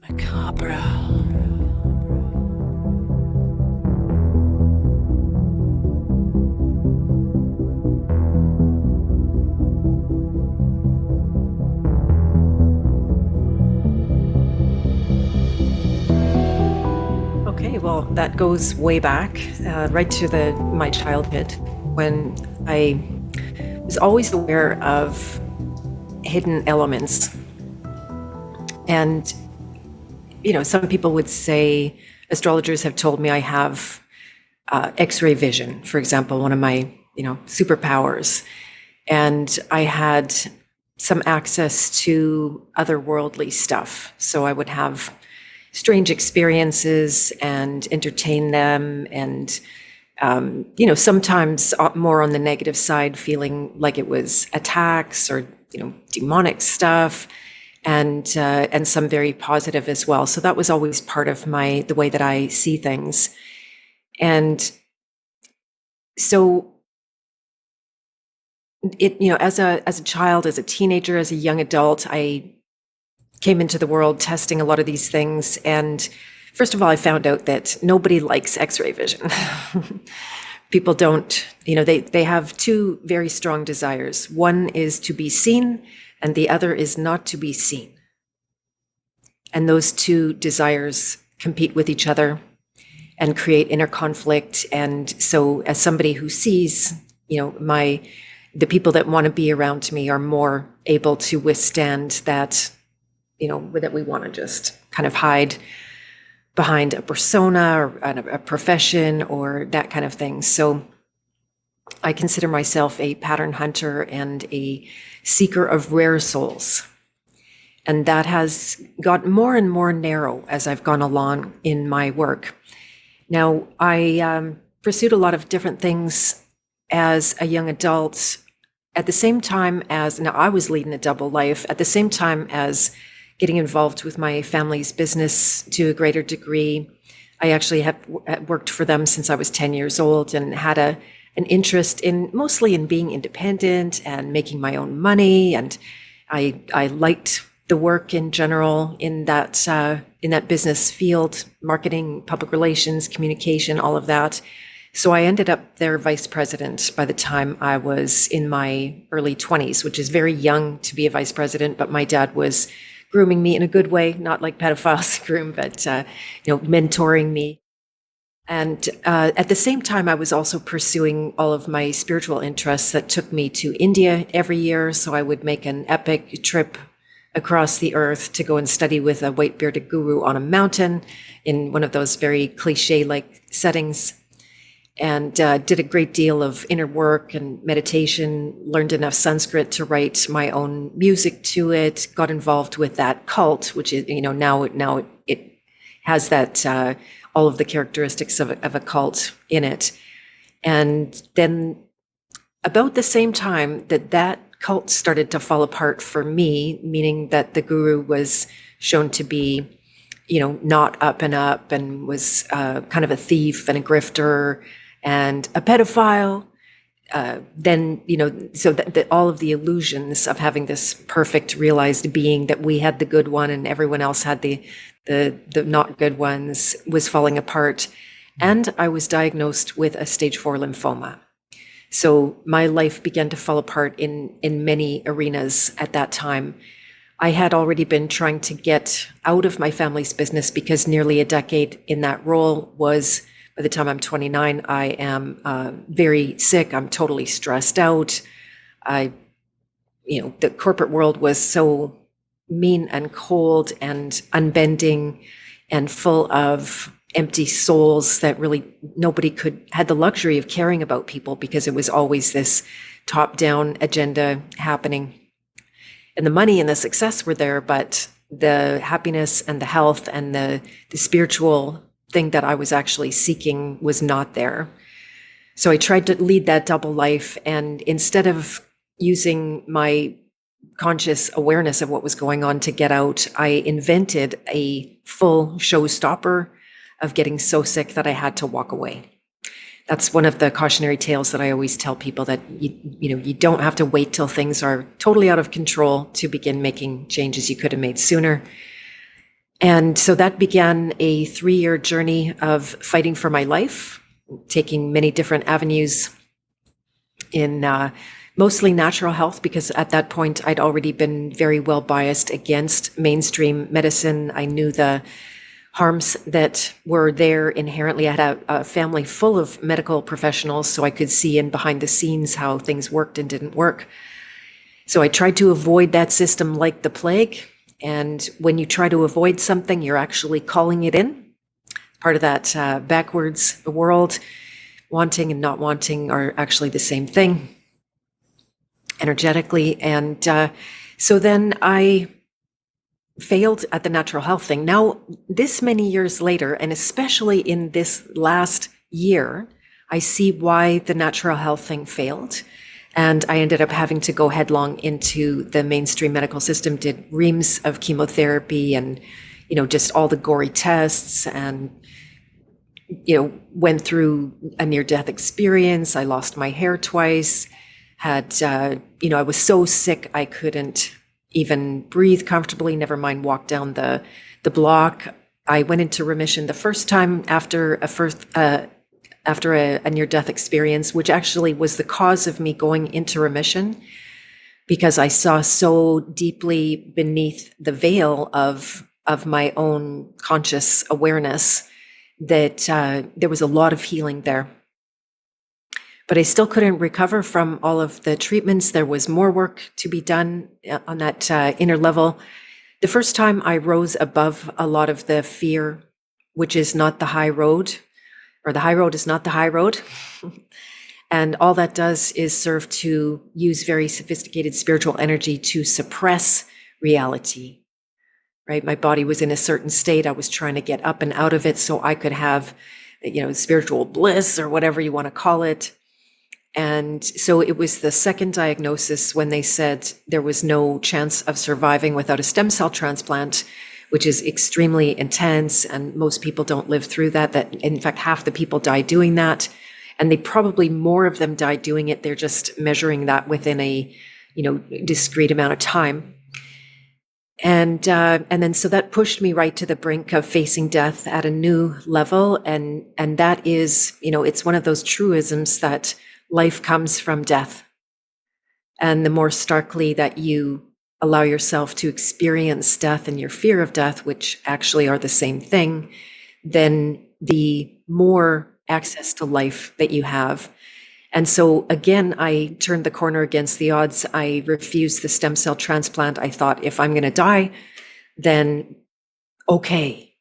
Merkabra. Okay, well, that goes way back, right to my childhood, when I was always aware of hidden elements. And, some people would say, astrologers have told me I have X-ray vision, for example, one of my, superpowers. And I had some access to otherworldly stuff. So I would have strange experiences and entertain them, and sometimes more on the negative side, feeling like it was attacks or demonic stuff, and some very positive as well. So that was always part of the way that I see things. And so it, as a child, as a teenager, as a young adult, I came into the world testing a lot of these things. And first of all, I found out that nobody likes X-ray vision. People don't, they have two very strong desires. One is to be seen, and the other is not to be seen. And those two desires compete with each other and create inner conflict. And so as somebody who sees, the people that want to be around me are more able to withstand that, that we want to just kind of hide behind a persona or a profession or that kind of thing. So I consider myself a pattern hunter and a seeker of rare souls. And that has got more and more narrow as I've gone along in my work. Now, I pursued a lot of different things as a young adult at the same time as, now I was leading a double life, at the same time as getting involved with my family's business to a greater degree. I actually have worked for them since I was 10 years old and had an interest mostly in being independent and making my own money. And I liked the work in general in that business field, marketing, public relations, communication, all of that. So I ended up their vice president by the time I was in my early 20s, which is very young to be a vice president, but my dad was grooming me in a good way, not like pedophiles groom, but mentoring me. And at the same time, I was also pursuing all of my spiritual interests that took me to India every year. So I would make an epic trip across the earth to go and study with a white-bearded guru on a mountain in one of those very cliche-like settings. And did a great deal of inner work and meditation, learned enough Sanskrit to write my own music to it, got involved with that cult, which is, now it has that, all of the characteristics of a cult in it. And then about the same time that cult started to fall apart for me, meaning that the guru was shown to be, not up and up, and was kind of a thief and a grifter and a pedophile, then, so that all of the illusions of having this perfect realized being, that we had the good one and everyone else had the not good ones, was falling apart. And I was diagnosed with a stage 4 lymphoma. So my life began to fall apart in many arenas at that time. I had already been trying to get out of my family's business because nearly a decade in that role was, by the time I'm 29, I am very sick. I'm totally stressed out. The corporate world was so mean and cold and unbending and full of empty souls that really nobody had the luxury of caring about people, because it was always this top-down agenda happening. And the money and the success were there, but the happiness and the health and the spiritual thing that I was actually seeking was not there. So I tried to lead that double life, and instead of using my conscious awareness of what was going on to get out, I invented a full showstopper of getting so sick that I had to walk away. That's one of the cautionary tales that I always tell people, that you don't have to wait till things are totally out of control to begin making changes. You could have made sooner. And so that began a 3-year journey of fighting for my life, taking many different avenues in mostly natural health, because at that point I'd already been very well biased against mainstream medicine. I knew the harms that were there inherently. I had a family full of medical professionals, so I could see in behind the scenes how things worked and didn't work. So I tried to avoid that system like the plague. And when you try to avoid something, you're actually calling it in. Part of that backwards world. Wanting and not wanting are actually the same thing energetically. And so then I failed at the natural health thing. Now, this many years later, and especially in this last year, I see why the natural health thing failed. And I ended up having to go headlong into the mainstream medical system, did reams of chemotherapy and, just all the gory tests, and, went through a near-death experience. I lost my hair twice, had, I was so sick I couldn't even breathe comfortably, never mind walk down the block. I went into remission the first time after a near-death experience, which actually was the cause of me going into remission, because I saw so deeply beneath the veil of my own conscious awareness that there was a lot of healing there. But I still couldn't recover from all of the treatments. There was more work to be done on that inner level. The first time I rose above a lot of the fear, which is not the high road, or the high road is not the high road. And all that does is serve to use very sophisticated spiritual energy to suppress reality, right? My body was in a certain state. I was trying to get up and out of it so I could have, spiritual bliss or whatever you want to call it. And so it was the second diagnosis when they said there was no chance of surviving without a stem cell transplant, which is extremely intense, and most people don't live through that. That in fact, half the people die doing that, and they probably more of them die doing it. They're just measuring that within a, discrete amount of time. And then so that pushed me right to the brink of facing death at a new level, and that is, it's one of those truisms that life comes from death, and the more starkly that you allow yourself to experience death and your fear of death, which actually are the same thing, then the more access to life that you have. And so again, I turned the corner against the odds. I refused the stem cell transplant. I thought, if I'm going to die, then okay,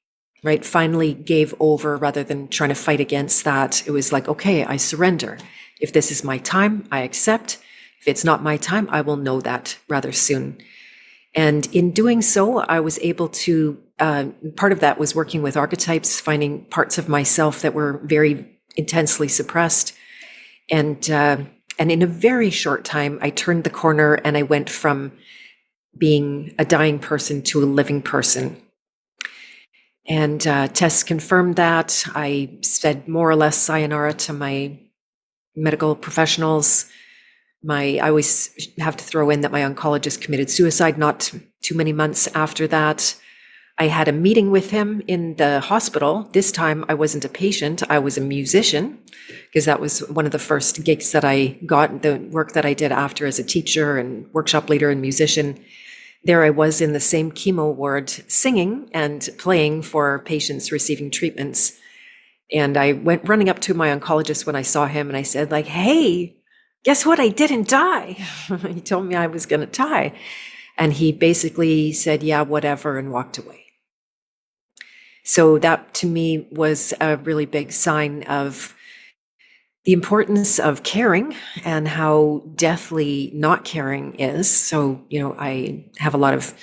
right? Finally gave over rather than trying to fight against that. It was like, okay, I surrender. If this is my time, I accept. If it's not my time, I will know that rather soon. And in doing so, I was able to, part of that was working with archetypes, finding parts of myself that were very intensely suppressed. And in a very short time, I turned the corner and I went from being a dying person to a living person. And tests confirmed that. I said more or less sayonara to my medical professionals. I always have to throw in that my oncologist committed suicide not too many months after that. I had a meeting with him in the hospital. This time I wasn't a patient, I was a musician, because that was one of the first gigs that I got, the work that I did after as a teacher and workshop leader and musician. There I was in the same chemo ward singing and playing for patients receiving treatments. And I went running up to my oncologist when I saw him and I said, like, hey, guess what? I didn't die. He told me I was going to die. And he basically said, yeah, whatever, and walked away. So that to me was a really big sign of the importance of caring and how deathly not caring is. So, I have a lot of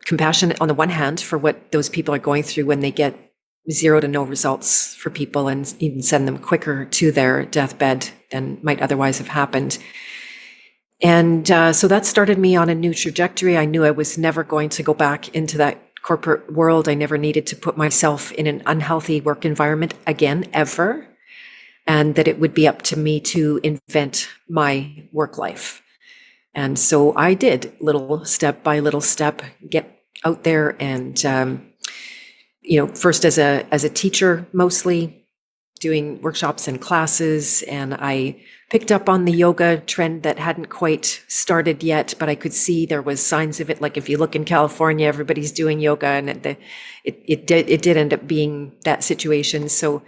compassion on the one hand for what those people are going through when they get 0 to no results for people and even send them quicker to their deathbed than might otherwise have happened. And so that started me on a new trajectory. I knew I was never going to go back into that corporate world. I never needed to put myself in an unhealthy work environment again, ever. And that it would be up to me to invent my work life. And so I did, little step by little step, get out there. And, first as a teacher, mostly doing workshops and classes. And I picked up on the yoga trend that hadn't quite started yet, but I could see there was signs of it. Like if you look in California, everybody's doing yoga, and it did end up being that situation. So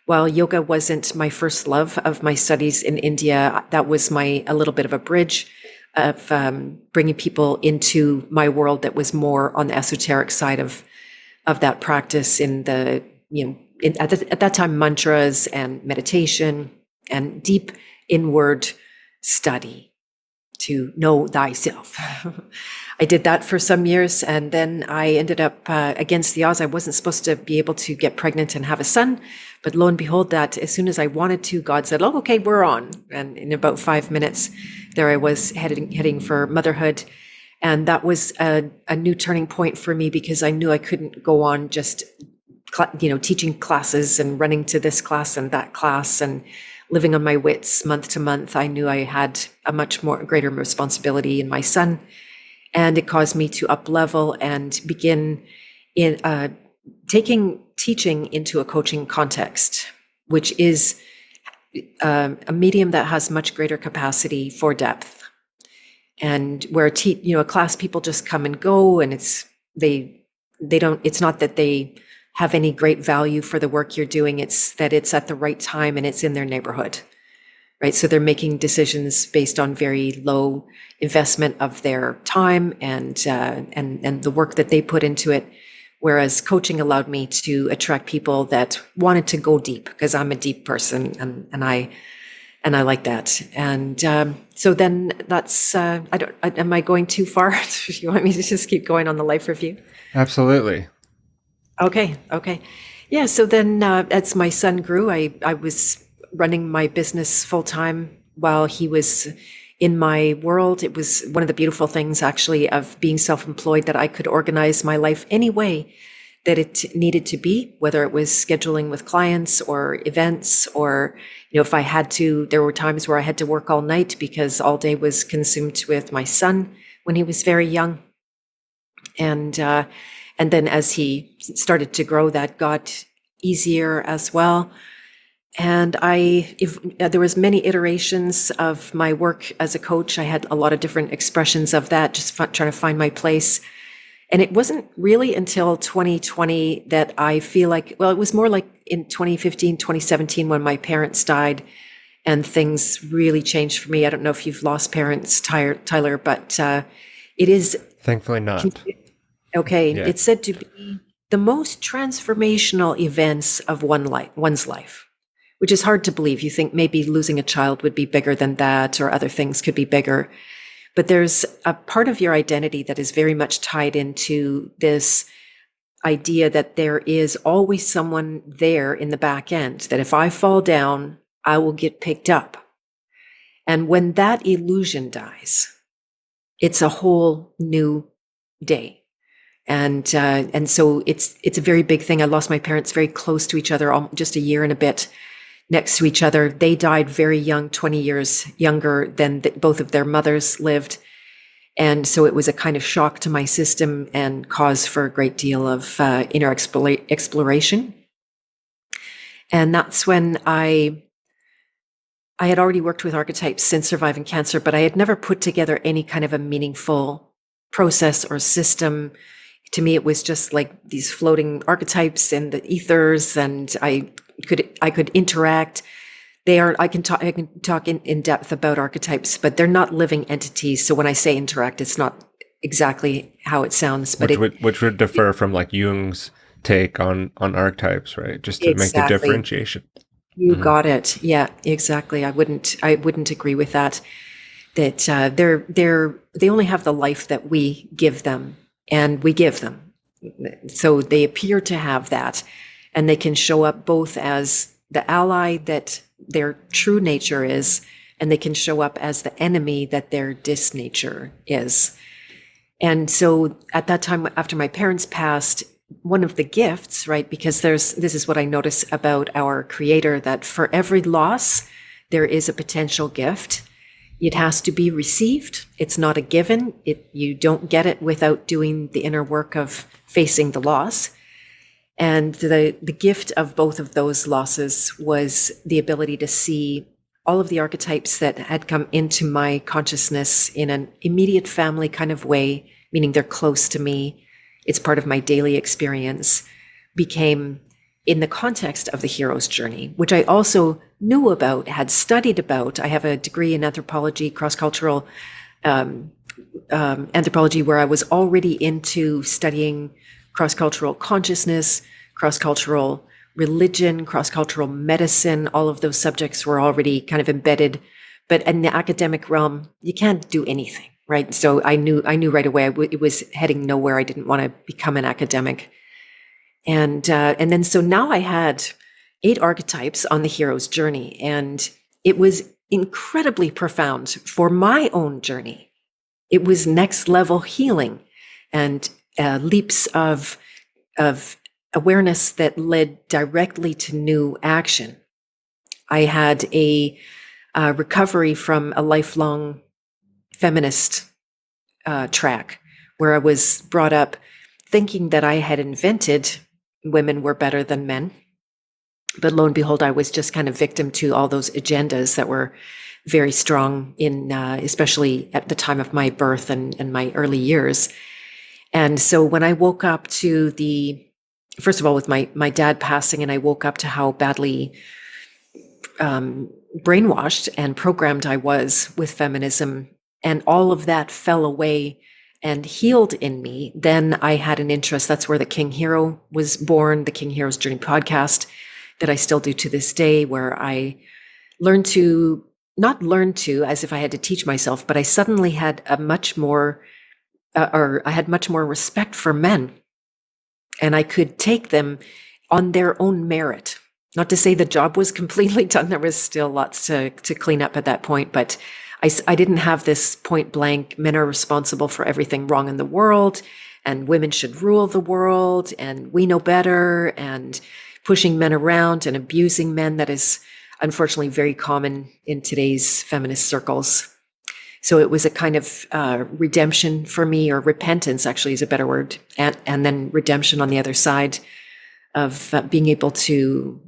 while yoga wasn't my first love of my studies in India, that was a little bit of a bridge of bringing people into my world that was more on the esoteric side of that practice in the, at that time, mantras and meditation and deep inward study to know thyself. I did that for some years, and then I ended up, against the odds, I wasn't supposed to be able to get pregnant and have a son. But lo and behold, that as soon as I wanted to, God said, "Oh, okay, we're on." And in about 5 minutes, there I was heading for motherhood. And that was a new turning point for me, because I knew I couldn't go on just, teaching classes and running to this class and that class and living on my wits month to month. I knew I had a much greater responsibility in my son. And it caused me to up level and begin in taking teaching into a coaching context, which is a medium that has much greater capacity for depth. And where a class, people just come and go, and it's not that they have any great value for the work you're doing. It's that it's at the right time and it's in their neighborhood, right? So they're making decisions based on very low investment of their time and the work that they put into it. Whereas coaching allowed me to attract people that wanted to go deep, because I'm a deep person, and I like that. And so then that's, am I going too far? You want me to just keep going on the life review? Absolutely. Okay. Yeah, so then as my son grew, I was running my business full time while he was in my world. It was one of the beautiful things, actually, of being self-employed, that I could organize my life any way that it needed to be, whether it was scheduling with clients or events, or, if I had to, there were times where I had to work all night because all day was consumed with my son when he was very young. And then as he started to grow, that got easier as well. And there was many iterations of my work as a coach. I had a lot of different expressions of that, just trying to find my place. And it wasn't really until 2020 that I feel like, well, it was more like in 2015, 2017, when my parents died and things really changed for me. I don't know if you've lost parents, Tyler, but it is... Thankfully not. Okay, Yeah. It's said to be the most transformational events of one's life, which is hard to believe. You think maybe losing a child would be bigger than that, or other things could be bigger. But there's a part of your identity that is very much tied into this idea that there is always someone there in the back end, that if I fall down, I will get picked up. And when that illusion dies, it's a whole new day. And so it's a very big thing. I lost my parents very close to each other, just a year and a bit next to each other. They died very young, 20 years younger than both of their mothers lived. And so it was a kind of shock to my system and cause for a great deal of inner exploration. And that's when I had already worked with archetypes since surviving cancer, but I had never put together any kind of a meaningful process or system. To me, it was just like these floating archetypes in the ethers, and I could interact. I can talk in depth about archetypes, but they're not living entities. So when I say interact, it's not exactly how it sounds. But which would differ from like Jung's take on archetypes, right? Just to make the differentiation. You got it. Yeah, exactly. I wouldn't agree with that. That they only have the life that we give them, and we give them. So they appear to have that, and they can show up both as the ally that their true nature is, and they can show up as the enemy that their disnature is. And so at that time, after my parents passed, one of the gifts, right, because this is what I notice about our creator, that for every loss, there is a potential gift. It has to be received. It's not a given. You don't get it without doing the inner work of facing the loss. And the gift of both of those losses was the ability to see all of the archetypes that had come into my consciousness in an immediate family kind of way, meaning they're close to me, it's part of my daily experience, became in the context of the hero's journey, which I also knew about, had studied about. I have a degree in anthropology, cross-cultural anthropology, where I was already into studying cross-cultural consciousness, cross-cultural religion, cross-cultural medicine. All of those subjects were already kind of embedded. But in the academic realm, you can't do anything, right? So I knew right away it was heading nowhere. I didn't want to become an academic. And then so now I had 8 archetypes on the hero's journey, and it was incredibly profound for my own journey. It was next level healing and leaps of awareness that led directly to new action. I had a recovery from a lifelong feminist track where I was brought up thinking that I had invented women were better than men. But lo and behold, I was just kind of victim to all those agendas that were very strong in, especially at the time of my birth and my early years. And so when I woke up to first of all, with my dad passing, and I woke up to how badly brainwashed and programmed I was with feminism, and all of that fell away and healed in me, then I had an interest. That's where the King Hero was born, the King Hero's Journey podcast that I still do to this day, where I learned to, not learn to as if I had to teach myself, but I suddenly had I had much more respect for men, and I could take them on their own merit. Not to say the job was completely done. There was still lots to clean up at that point, but I didn't have this point blank, men are responsible for everything wrong in the world, and women should rule the world, and we know better, and pushing men around and abusing men. That is unfortunately very common in today's feminist circles. So it was a kind of redemption for me, or repentance actually is a better word, and then redemption on the other side of being able to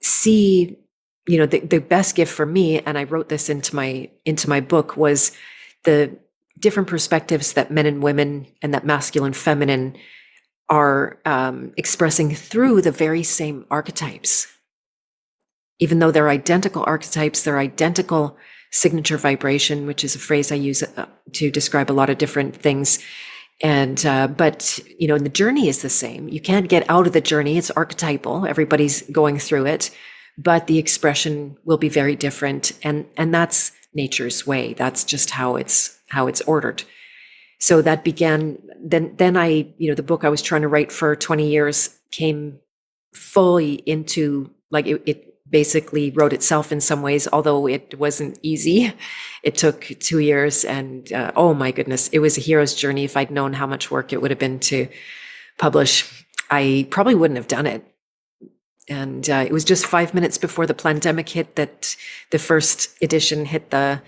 see, the best gift for me, and I wrote this into my book, was the different perspectives that men and women and that masculine, feminine are expressing through the very same archetypes. Even though they're identical archetypes, they're identical signature vibration, which is a phrase I use to describe a lot of different things. And, but, the journey is the same. You can't get out of the journey. It's archetypal. Everybody's going through it, but the expression will be very different. And that's nature's way. That's just how it's ordered. So that began, then I, the book I was trying to write for 20 years came fully into, like, it basically wrote itself in some ways, although it wasn't easy. It took 2 years, and oh my goodness, it was a hero's journey. If I'd known how much work it would have been to publish, I probably wouldn't have done it. And it was just 5 minutes before the pandemic hit that the first edition hit the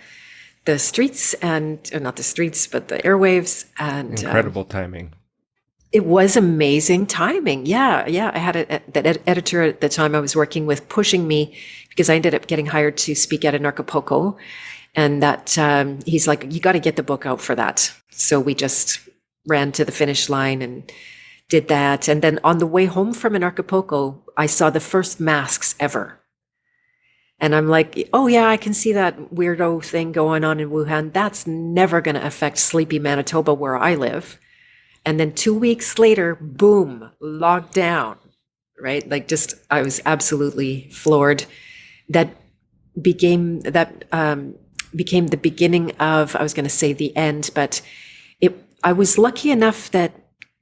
streets, and not the streets, but the airwaves. And incredible timing. It was amazing timing. Yeah. I had that editor at the time I was working with pushing me, because I ended up getting hired to speak at an Acapulco, and that he's like, you got to get the book out for that. So we just ran to the finish line and did that. And then on the way home from an Acapulco, I saw the first masks ever. And I'm like, oh yeah, I can see that weirdo thing going on in Wuhan. That's never going to affect sleepy Manitoba, where I live. And then 2 weeks later, boom, locked down, right? Like, just, I was absolutely floored. That became the beginning of, I was going to say the end, but I was lucky enough that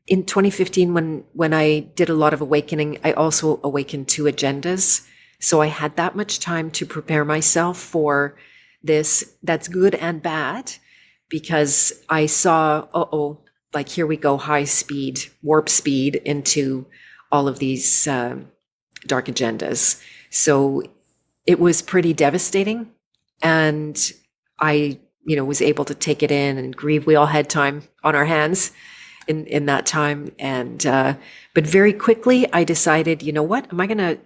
in 2015, when I did a lot of awakening, I also awakened 2 agendas. So I had that much time to prepare myself for this. That's good and bad, because I saw, like, here we go, high speed, warp speed into all of these dark agendas. So it was pretty devastating. And I, was able to take it in and grieve. We all had time on our hands in that time. And, but very quickly I decided, you know what, am I going to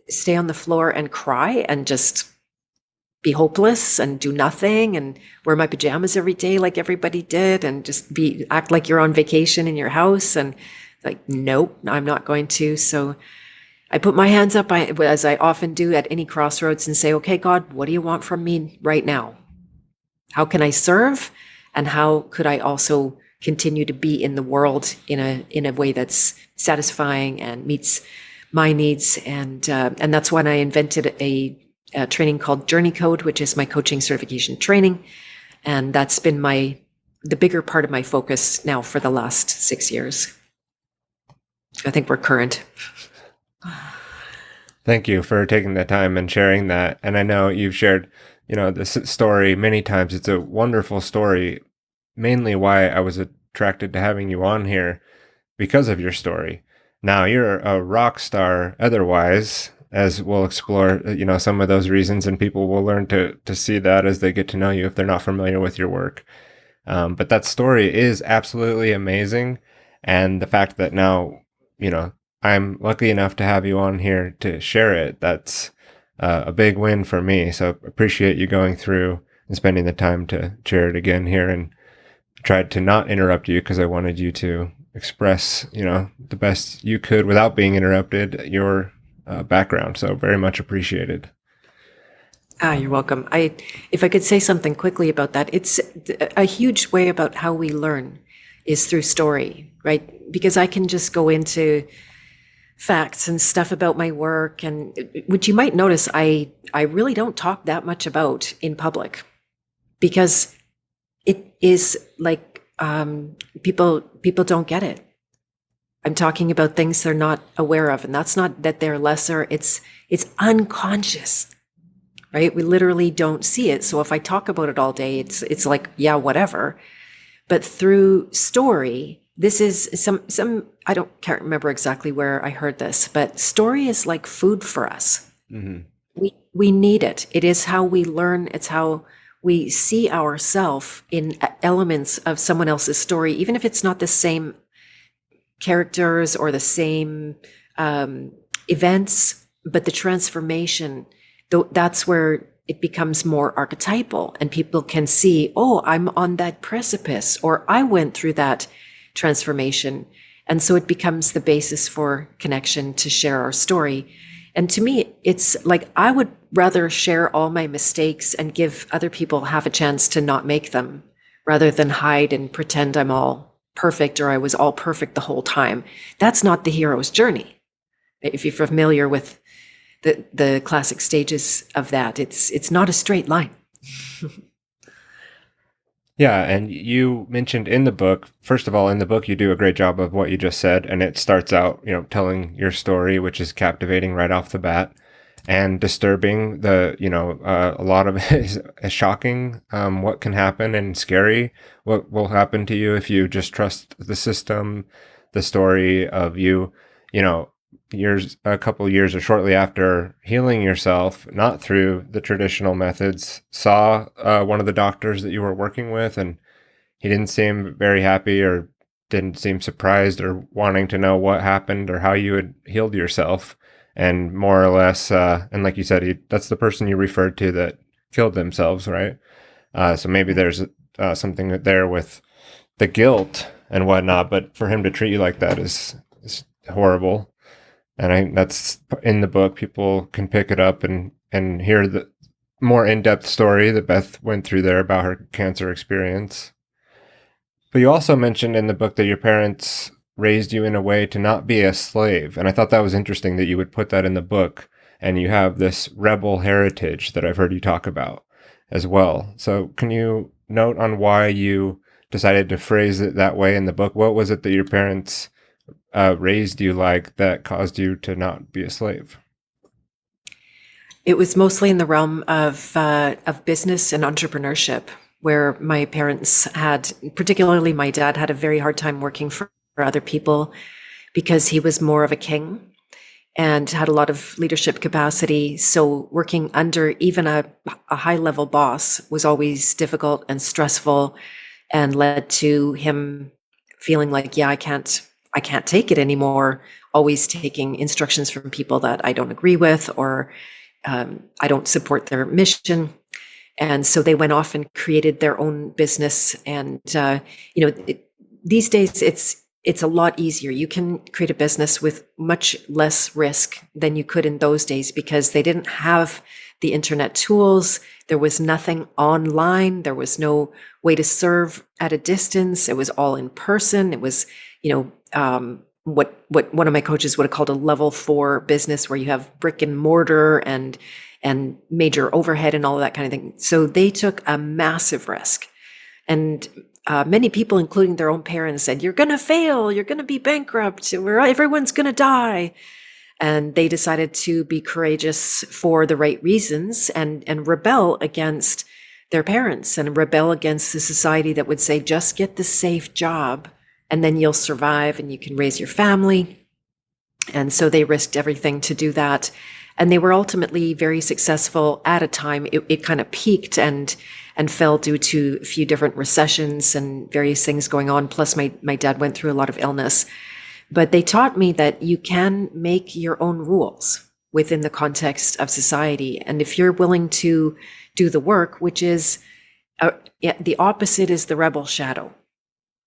stay on the floor and cry and just be hopeless and do nothing and wear my pajamas every day like everybody did and just act like you're on vacation in your house? And like, nope, I'm not going to. So I put my hands up, as I often do at any crossroads, and say, okay, God, what do you want from me right now? How can I serve? And how could I also continue to be in the world in a way that's satisfying and meets my needs? And that's when I invented a training called Journey Code, which is my coaching certification training. And that's been the bigger part of my focus now for the last 6 years. I think we're current. Thank you for taking the time and sharing that. And I know you've shared, this story many times. It's a wonderful story, mainly why I was attracted to having you on here because of your story. Now you're a rock star otherwise, as we'll explore, some of those reasons, and people will learn to see that as they get to know you if they're not familiar with your work. But that story is absolutely amazing. And the fact that now, I'm lucky enough to have you on here to share it, that's a big win for me. So appreciate you going through and spending the time to share it again here, and tried to not interrupt you because I wanted you to express, the best you could without being interrupted, your background. So very much appreciated. You're welcome. If I could say something quickly about that, it's a huge way about how we learn is through story, right? Because I can just go into facts and stuff about my work, and which you might notice I really don't talk that much about in public, because it is like people don't get it. I'm talking about things they're not aware of, and that's not that they're lesser. It's unconscious, right? We literally don't see it. So if I talk about it all day, it's like, yeah, whatever. But through story, this is some can't remember exactly where I heard this, but story is like food for us. Mm-hmm. We need it. It is how we learn. It's how we see ourselves in elements of someone else's story, even if it's not the same characters or the same events, but the transformation, that's where it becomes more archetypal, and people can see, oh, I'm on that precipice, or I went through that transformation. And so it becomes the basis for connection to share our story. And to me, it's like I would rather share all my mistakes and give other people half a chance to not make them, rather than hide and pretend I'm all perfect or I was all perfect the whole time. That's not the hero's journey. If you're familiar with the classic stages of that, it's not a straight line. Yeah, and you mentioned in the book, first of all, in the book, you do a great job of what you just said, and it starts out, telling your story, which is captivating right off the bat and disturbing. A lot of it is shocking, what can happen, and scary, what will happen to you if you just trust the system. The story of you, a couple of years or shortly after healing yourself, not through the traditional methods, saw one of the doctors that you were working with, and he didn't seem very happy or didn't seem surprised or wanting to know what happened or how you had healed yourself. And more or less, and like you said, that's the person you referred to that killed themselves, right? So maybe there's something there with the guilt and whatnot, but for him to treat you like that is horrible. And that's in the book. People can pick it up and hear the more in-depth story that Beth went through there about her cancer experience. But you also mentioned in the book that your parents raised you in a way to not be a slave. And I thought that was interesting that you would put that in the book. And you have this rebel heritage that I've heard you talk about as well. So can you note on why you decided to phrase it that way in the book? What was it that your parents raised you like that caused you to not be a slave? It was mostly in the realm of business and entrepreneurship, where my parents had, particularly my dad, had a very hard time working for other people because he was more of a king. and had a lot of leadership capacity. So working under even a high level boss was always difficult and stressful, and led to him feeling like, yeah, I can't take it anymore. Always taking instructions from people that I don't agree with, or I don't support their mission. And so they went off and created their own business. And these days it's a lot easier. You can create a business with much less risk than you could in those days, because they didn't have the internet tools. There was nothing online. There was no way to serve at a distance. It was all in person. It was, what one of my coaches would have called a level 4 business, where you have brick and mortar and major overhead and all of that kind of thing. So they took a massive risk. And many people, including their own parents, said, you're going to fail. You're going to be bankrupt. Everyone's going to die. And they decided to be courageous for the right reasons, and rebel against their parents, and rebel against the society that would say, just get the safe job and then you'll survive and you can raise your family. And so they risked everything to do that. And they were ultimately very successful at a time. It kind of peaked and fell due to a few different recessions and various things going on. Plus my dad went through a lot of illness. But they taught me that you can make your own rules within the context of society. And if you're willing to do the work, which is the opposite is the rebel shadow,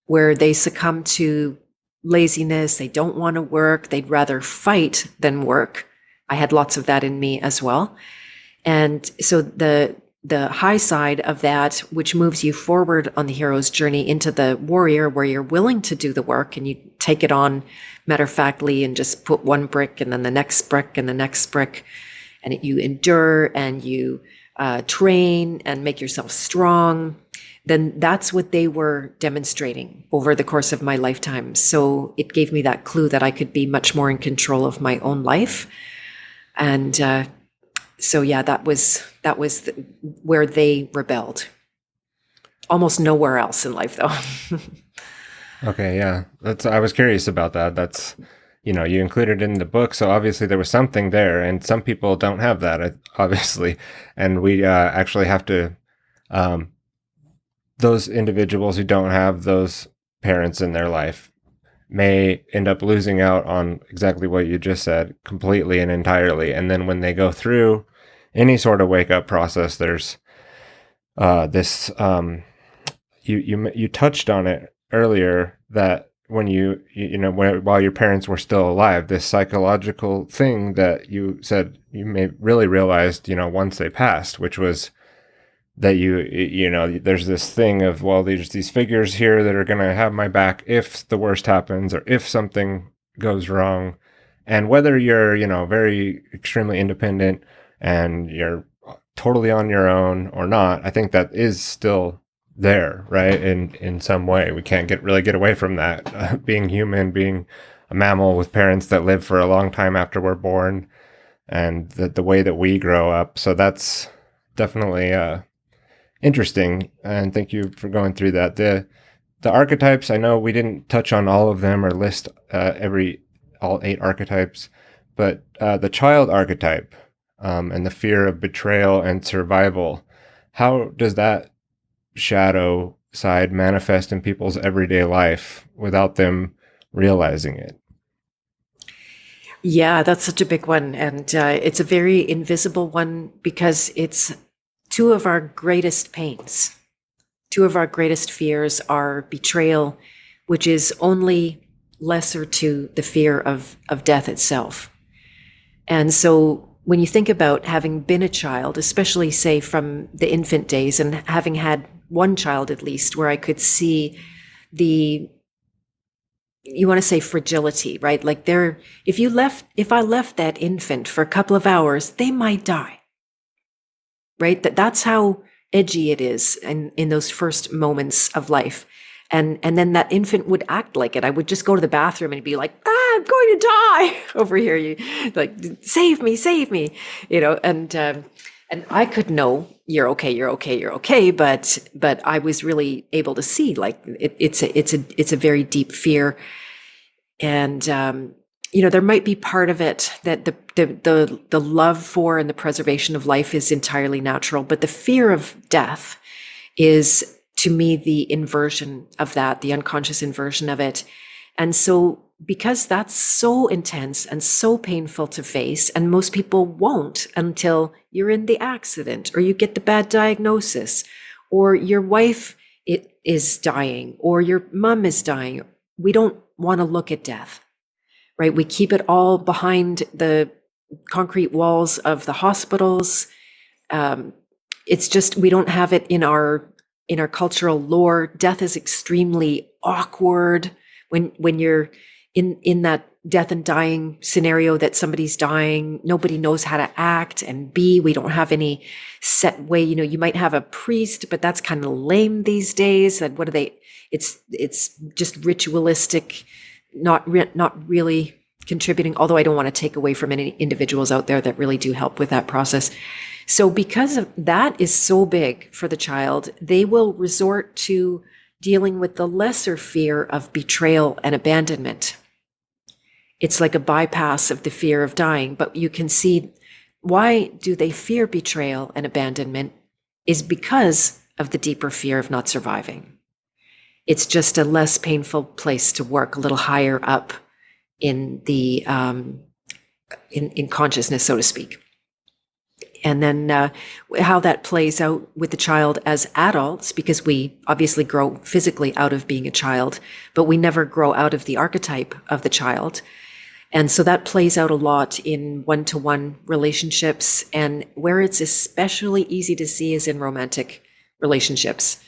where they succumb to laziness. They don't want to work. They'd rather fight than work. I had lots of that in me as well. And so the high side of that, which moves you forward on the hero's journey into the warrior, where you're willing to do the work and you take it on matter-of-factly and just put one brick and then the next brick and the next brick, and you endure and you train and make yourself strong, then that's what they were demonstrating over the course of my lifetime. So it gave me that clue that I could be much more in control of my own life. And so yeah, that was where they rebelled. Almost nowhere else in life, though. Okay, yeah. I was curious about that. That's, you included it in the book, so obviously there was something there, and some people don't have that, obviously. And we actually have to, those individuals who don't have those parents in their life may end up losing out on exactly what you just said completely and entirely. And then when they go through any sort of wake up process, there's this, you touched on it earlier, that when while your parents were still alive, this psychological thing that you said you may really realized, once they passed, which was that there's this thing of, well, there's these figures here that are going to have my back if the worst happens or if something goes wrong. And whether you're, very extremely independent and you're totally on your own or not, I think that is still there, right? In some way, we can't really get away from that. Being human, being a mammal with parents that live for a long time after we're born, and the way that we grow up. So that's definitely interesting, and thank you for going through that. The archetypes, I know we didn't touch on all of them or list all 8 archetypes, but the child archetype and the fear of betrayal and survival, how does that shadow side manifest in people's everyday life without them realizing it? Yeah, that's such a big one. And it's a very invisible one, because it's two of our greatest pains. Two of our greatest fears are betrayal, which is only lesser to the fear of death itself. And so when you think about having been a child, especially say from the infant days, and having had one child at least where I could see you want to say fragility, right? Like if I left that infant for a couple of hours, they might die, right? That's how edgy it is in those first moments of life. And then that infant would act like it. I would just go to the bathroom and be like, I'm going to die over here. You like, save me, and I could know you're okay. But I was really able to see, like, it's a very deep fear. And there might be part of it that the love for and the preservation of life is entirely natural, but the fear of death is, to me, the inversion of that, the unconscious inversion of it. And so, because that's so intense and so painful to face, and most people won't until you're in the accident or you get the bad diagnosis or your wife is dying or your mom is dying, we don't want to look at death, right? We keep it all behind the concrete walls of the hospitals. It's just, we don't have it in our cultural lore. Death is extremely awkward when you're in that death and dying scenario, that somebody's dying, nobody knows how to act. And B, we don't have any set way. You might have a priest, but that's kind of lame these days. And what are they? It's just ritualistic, not really contributing. Although I don't want to take away from any individuals out there that really do help with that process. So because of that is so big for the child, they will resort to dealing with the lesser fear of betrayal and abandonment. It's like a bypass of the fear of dying, but you can see why do they fear betrayal and abandonment is because of the deeper fear of not surviving. It's just a less painful place to work, a little higher up in the in consciousness, so to speak. And then how that plays out with the child as adults, because we obviously grow physically out of being a child, but we never grow out of the archetype of the child. And so that plays out a lot in one-to-one relationships. And where it's especially easy to see is in romantic relationships,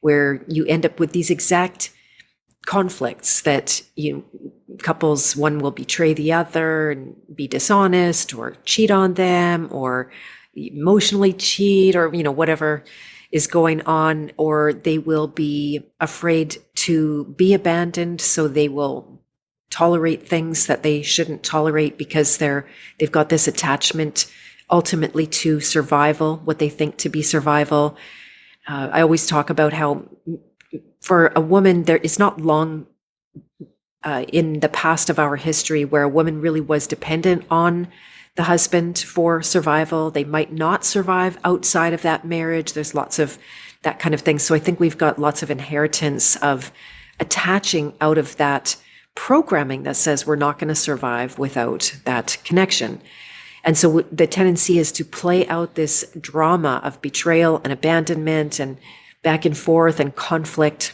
where you end up with these exact conflicts that couples, one will betray the other and be dishonest or cheat on them or emotionally cheat or, whatever is going on, or they will be afraid to be abandoned. So they will tolerate things that they shouldn't tolerate because they've got this attachment ultimately to survival, what they think to be survival. I always talk about how for a woman, there is not long in the past of our history where a woman really was dependent on the husband for survival. They might not survive outside of that marriage. There's lots of that kind of thing. So I think we've got lots of inheritance of attaching out of that programming that says we're not going to survive without that connection. And so the tendency is to play out this drama of betrayal and abandonment and back and forth and conflict,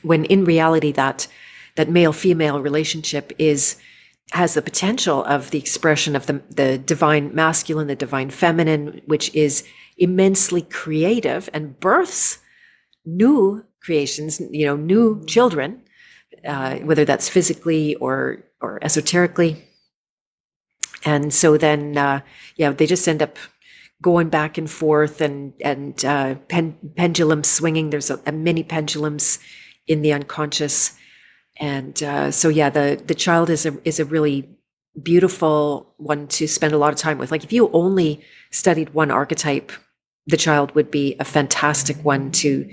when in reality that male-female relationship has the potential of the expression of the divine masculine, the divine feminine, which is immensely creative and births new creations, new children, whether that's physically or esoterically. And so then, they just end up going back and forth and pendulum swinging. There's many pendulums in the unconscious. And the child is a really beautiful one to spend a lot of time with. Like if you only studied one archetype, the child would be a fantastic one to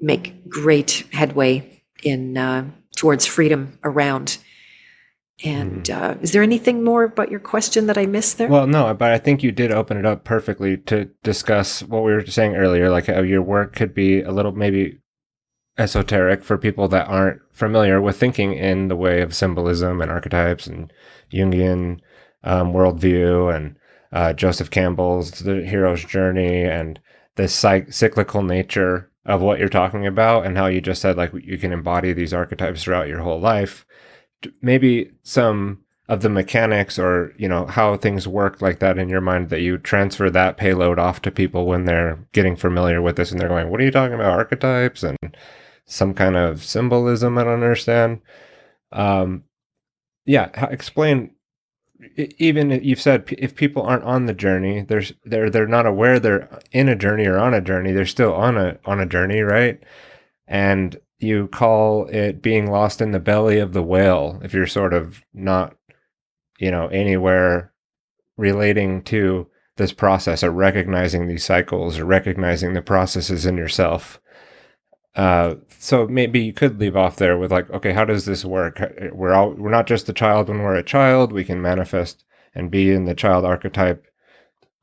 make great headway in towards freedom around. And is there anything more about your question that I missed there? Well, no, but I think you did open it up perfectly to discuss what we were saying earlier, like how your work could be a little maybe esoteric for people that aren't familiar with thinking in the way of symbolism and archetypes and Jungian worldview and Joseph Campbell's The Hero's Journey and the cyclical nature of what you're talking about, and how you just said like you can embody these archetypes throughout your whole life. Maybe some of the mechanics or, how things work like that in your mind, that you transfer that payload off to people when they're getting familiar with this and they're going, what are you talking about, archetypes and some kind of symbolism I don't understand. Explain, even if you've said if people aren't on the journey, they're not aware they're in a journey or on a journey, they're still on a journey, right? And you call it being lost in the belly of the whale if you're sort of not, anywhere relating to this process or recognizing these cycles or recognizing the processes in yourself. So maybe you could leave off there with like, okay, how does this work? We're not just the child when we're a child. We can manifest and be in the child archetype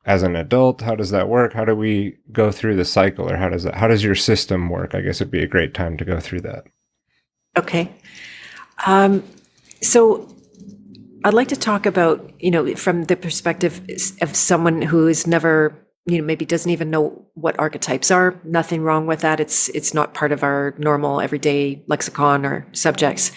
as an adult. How does that work? How do we go through the cycle, or how does your system work? I guess it'd be a great time to go through that. Okay. Um, so I'd like to talk about, from the perspective of someone who is never, maybe doesn't even know what archetypes are. Nothing wrong with that. It's not part of our normal everyday lexicon or subjects.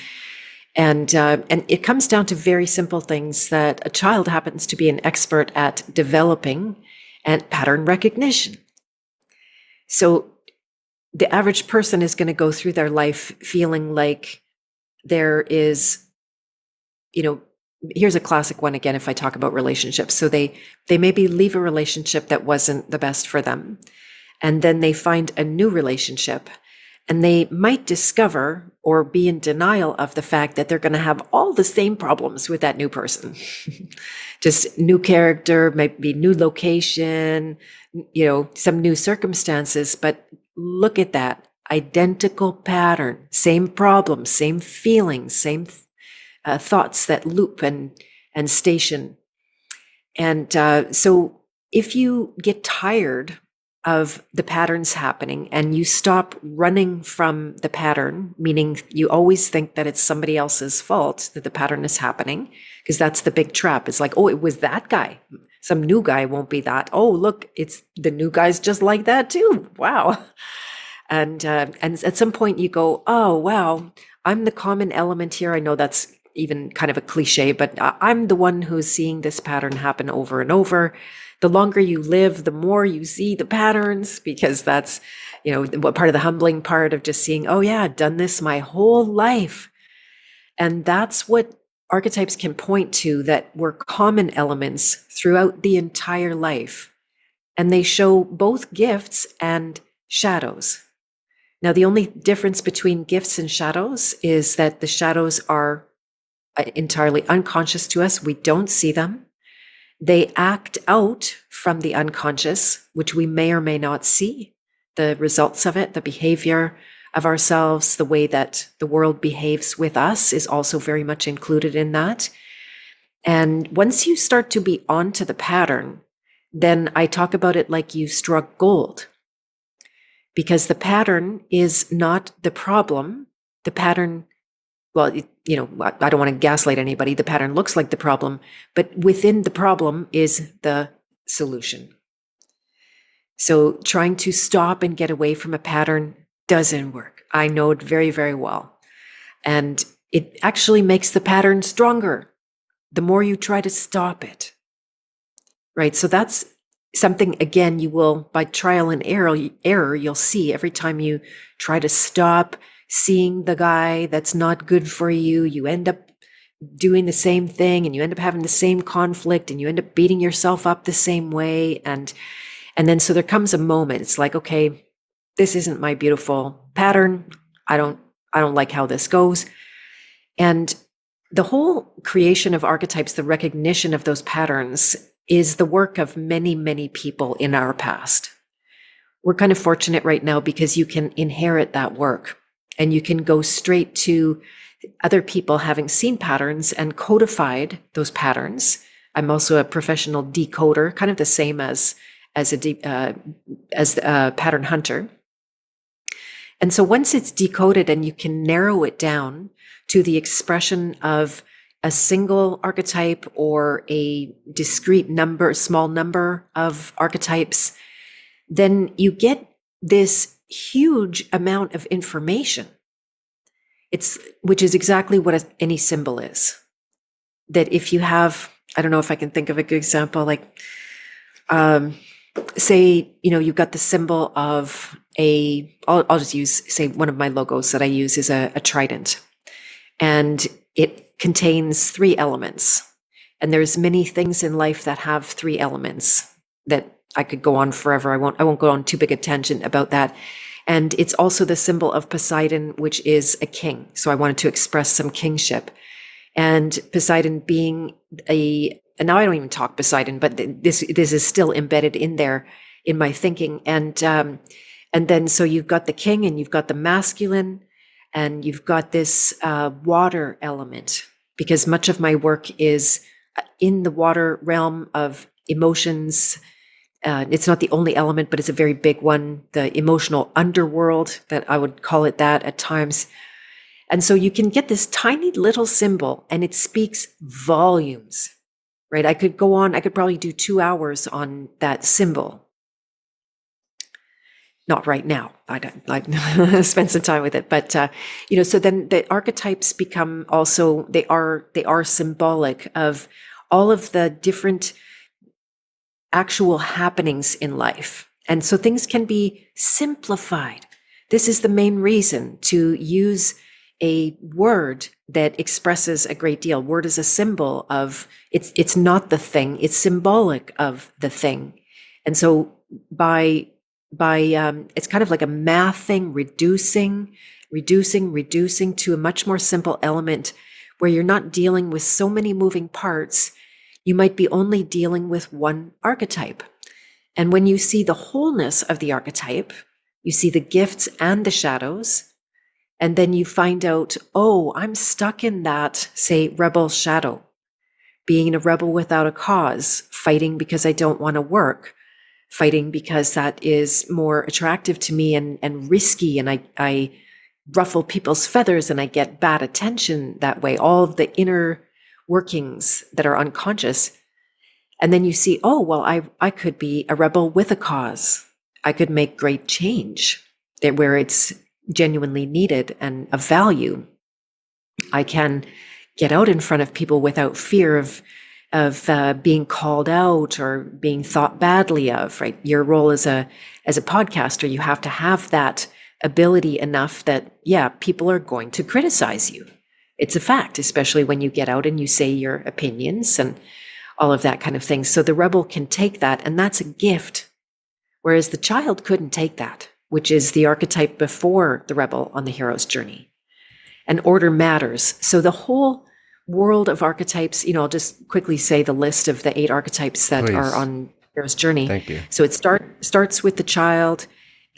And it comes down to very simple things that a child happens to be an expert at developing and pattern recognition. So the average person is going to go through their life feeling like there is, here's a classic one again, if I talk about relationships. So they maybe leave a relationship that wasn't the best for them. And then they find a new relationship, and they might discover or be in denial of the fact that they're going to have all the same problems with that new person. Just new character, maybe new location, some new circumstances. But look at that identical pattern, same problems, same feelings, same thoughts that loop and station. And so if you get tired of the patterns happening and you stop running from the pattern, meaning you always think that it's somebody else's fault that the pattern is happening, because that's the big trap. It's like, oh, it was that guy. Some new guy won't be that. Oh, look, it's the new guy's just like that too. Wow. And at some point you go, oh, wow, I'm the common element here. I know that's even kind of a cliche, but I'm the one who's seeing this pattern happen over and over. The longer you live, the more you see the patterns, because that's, what part of the humbling part of just seeing, oh yeah, I've done this my whole life. And that's what archetypes can point to, that were common elements throughout the entire life. And they show both gifts and shadows. Now, the only difference between gifts and shadows is that the shadows are entirely unconscious to us. We don't see them. They act out from the unconscious, which we may or may not see. The results of it, the behavior of ourselves, the way that the world behaves with us is also very much included in that. And once you start to be onto the pattern, then I talk about it like you struck gold. Because the pattern is not the problem. The pattern, well, I don't want to gaslight anybody. The pattern looks like the problem, but within the problem is the solution. So trying to stop and get away from a pattern doesn't work. I know it very, very well. And it actually makes the pattern stronger the more you try to stop it. Right? So that's something, again, you will, by trial and error, you'll see every time you try to stop seeing the guy that's not good for you, you end up doing the same thing, and you end up having the same conflict, and you end up beating yourself up the same way. And then so there comes a moment, it's like, okay, this isn't my beautiful pattern. I don't like how this goes. And the whole creation of archetypes, the recognition of those patterns, is the work of many, many people in our past. We're kind of fortunate right now because you can inherit that work and you can go straight to other people having seen patterns and codified those patterns. I'm also a professional decoder, kind of the same as a pattern hunter. And so once it's decoded and you can narrow it down to the expression of a single archetype or a discrete number, small number of archetypes, then you get this huge amount of information. Which is exactly what any symbol is. That if you have, I don't know if I can think of a good example, like, say, you've got the symbol of I'll just use, say, one of my logos that I use is a trident. And it contains 3 elements. And there's many things in life that have 3 elements that I could go on forever. I won't go on too big a tangent about that. And it's also the symbol of Poseidon, which is a king. So I wanted to express some kingship. And Poseidon being and now I don't even talk Poseidon, but this is still embedded in there in my thinking. And And then so you've got the king and you've got the masculine and you've got this water element, because much of my work is in the water realm of emotions. It's not the only element, but it's a very big one, the emotional underworld, that I would call it that at times. And so you can get this tiny little symbol and it speaks volumes, right? I could go on, I could probably do 2 hours on that symbol. Not right now. I spend some time with it, but so then the archetypes become also, they are symbolic of all of the different actual happenings in life. And so things can be simplified. This is the main reason to use a word that expresses a great deal. Word is a symbol of, it's not the thing, it's symbolic of the thing. And so by it's kind of like a math thing, reducing to a much more simple element where you're not dealing with so many moving parts. You might be only dealing with one archetype. And when you see the wholeness of the archetype, you see the gifts and the shadows, and then you find out, oh, I'm stuck in that, say, rebel shadow, being a rebel without a cause, fighting because I don't want to work, fighting because that is more attractive to me and risky, and I ruffle people's feathers and I get bad attention that way, all of the inner workings that are unconscious. And then you see, oh, well, I could be a rebel with a cause. I could make great change where it's genuinely needed and of value. I can get out in front of people without fear of being called out or being thought badly of, right? Your role as a podcaster, you have to have that ability enough that, yeah, people are going to criticize you. It's a fact, especially when you get out and you say your opinions and all of that kind of thing. So the rebel can take that, and that's a gift. Whereas the child couldn't take that, which is the archetype before the rebel on the hero's journey. And order matters. So the whole world of archetypes, I'll just quickly say the list of the 8 archetypes that Please. are on hero's journey. Thank you. So it starts with the child.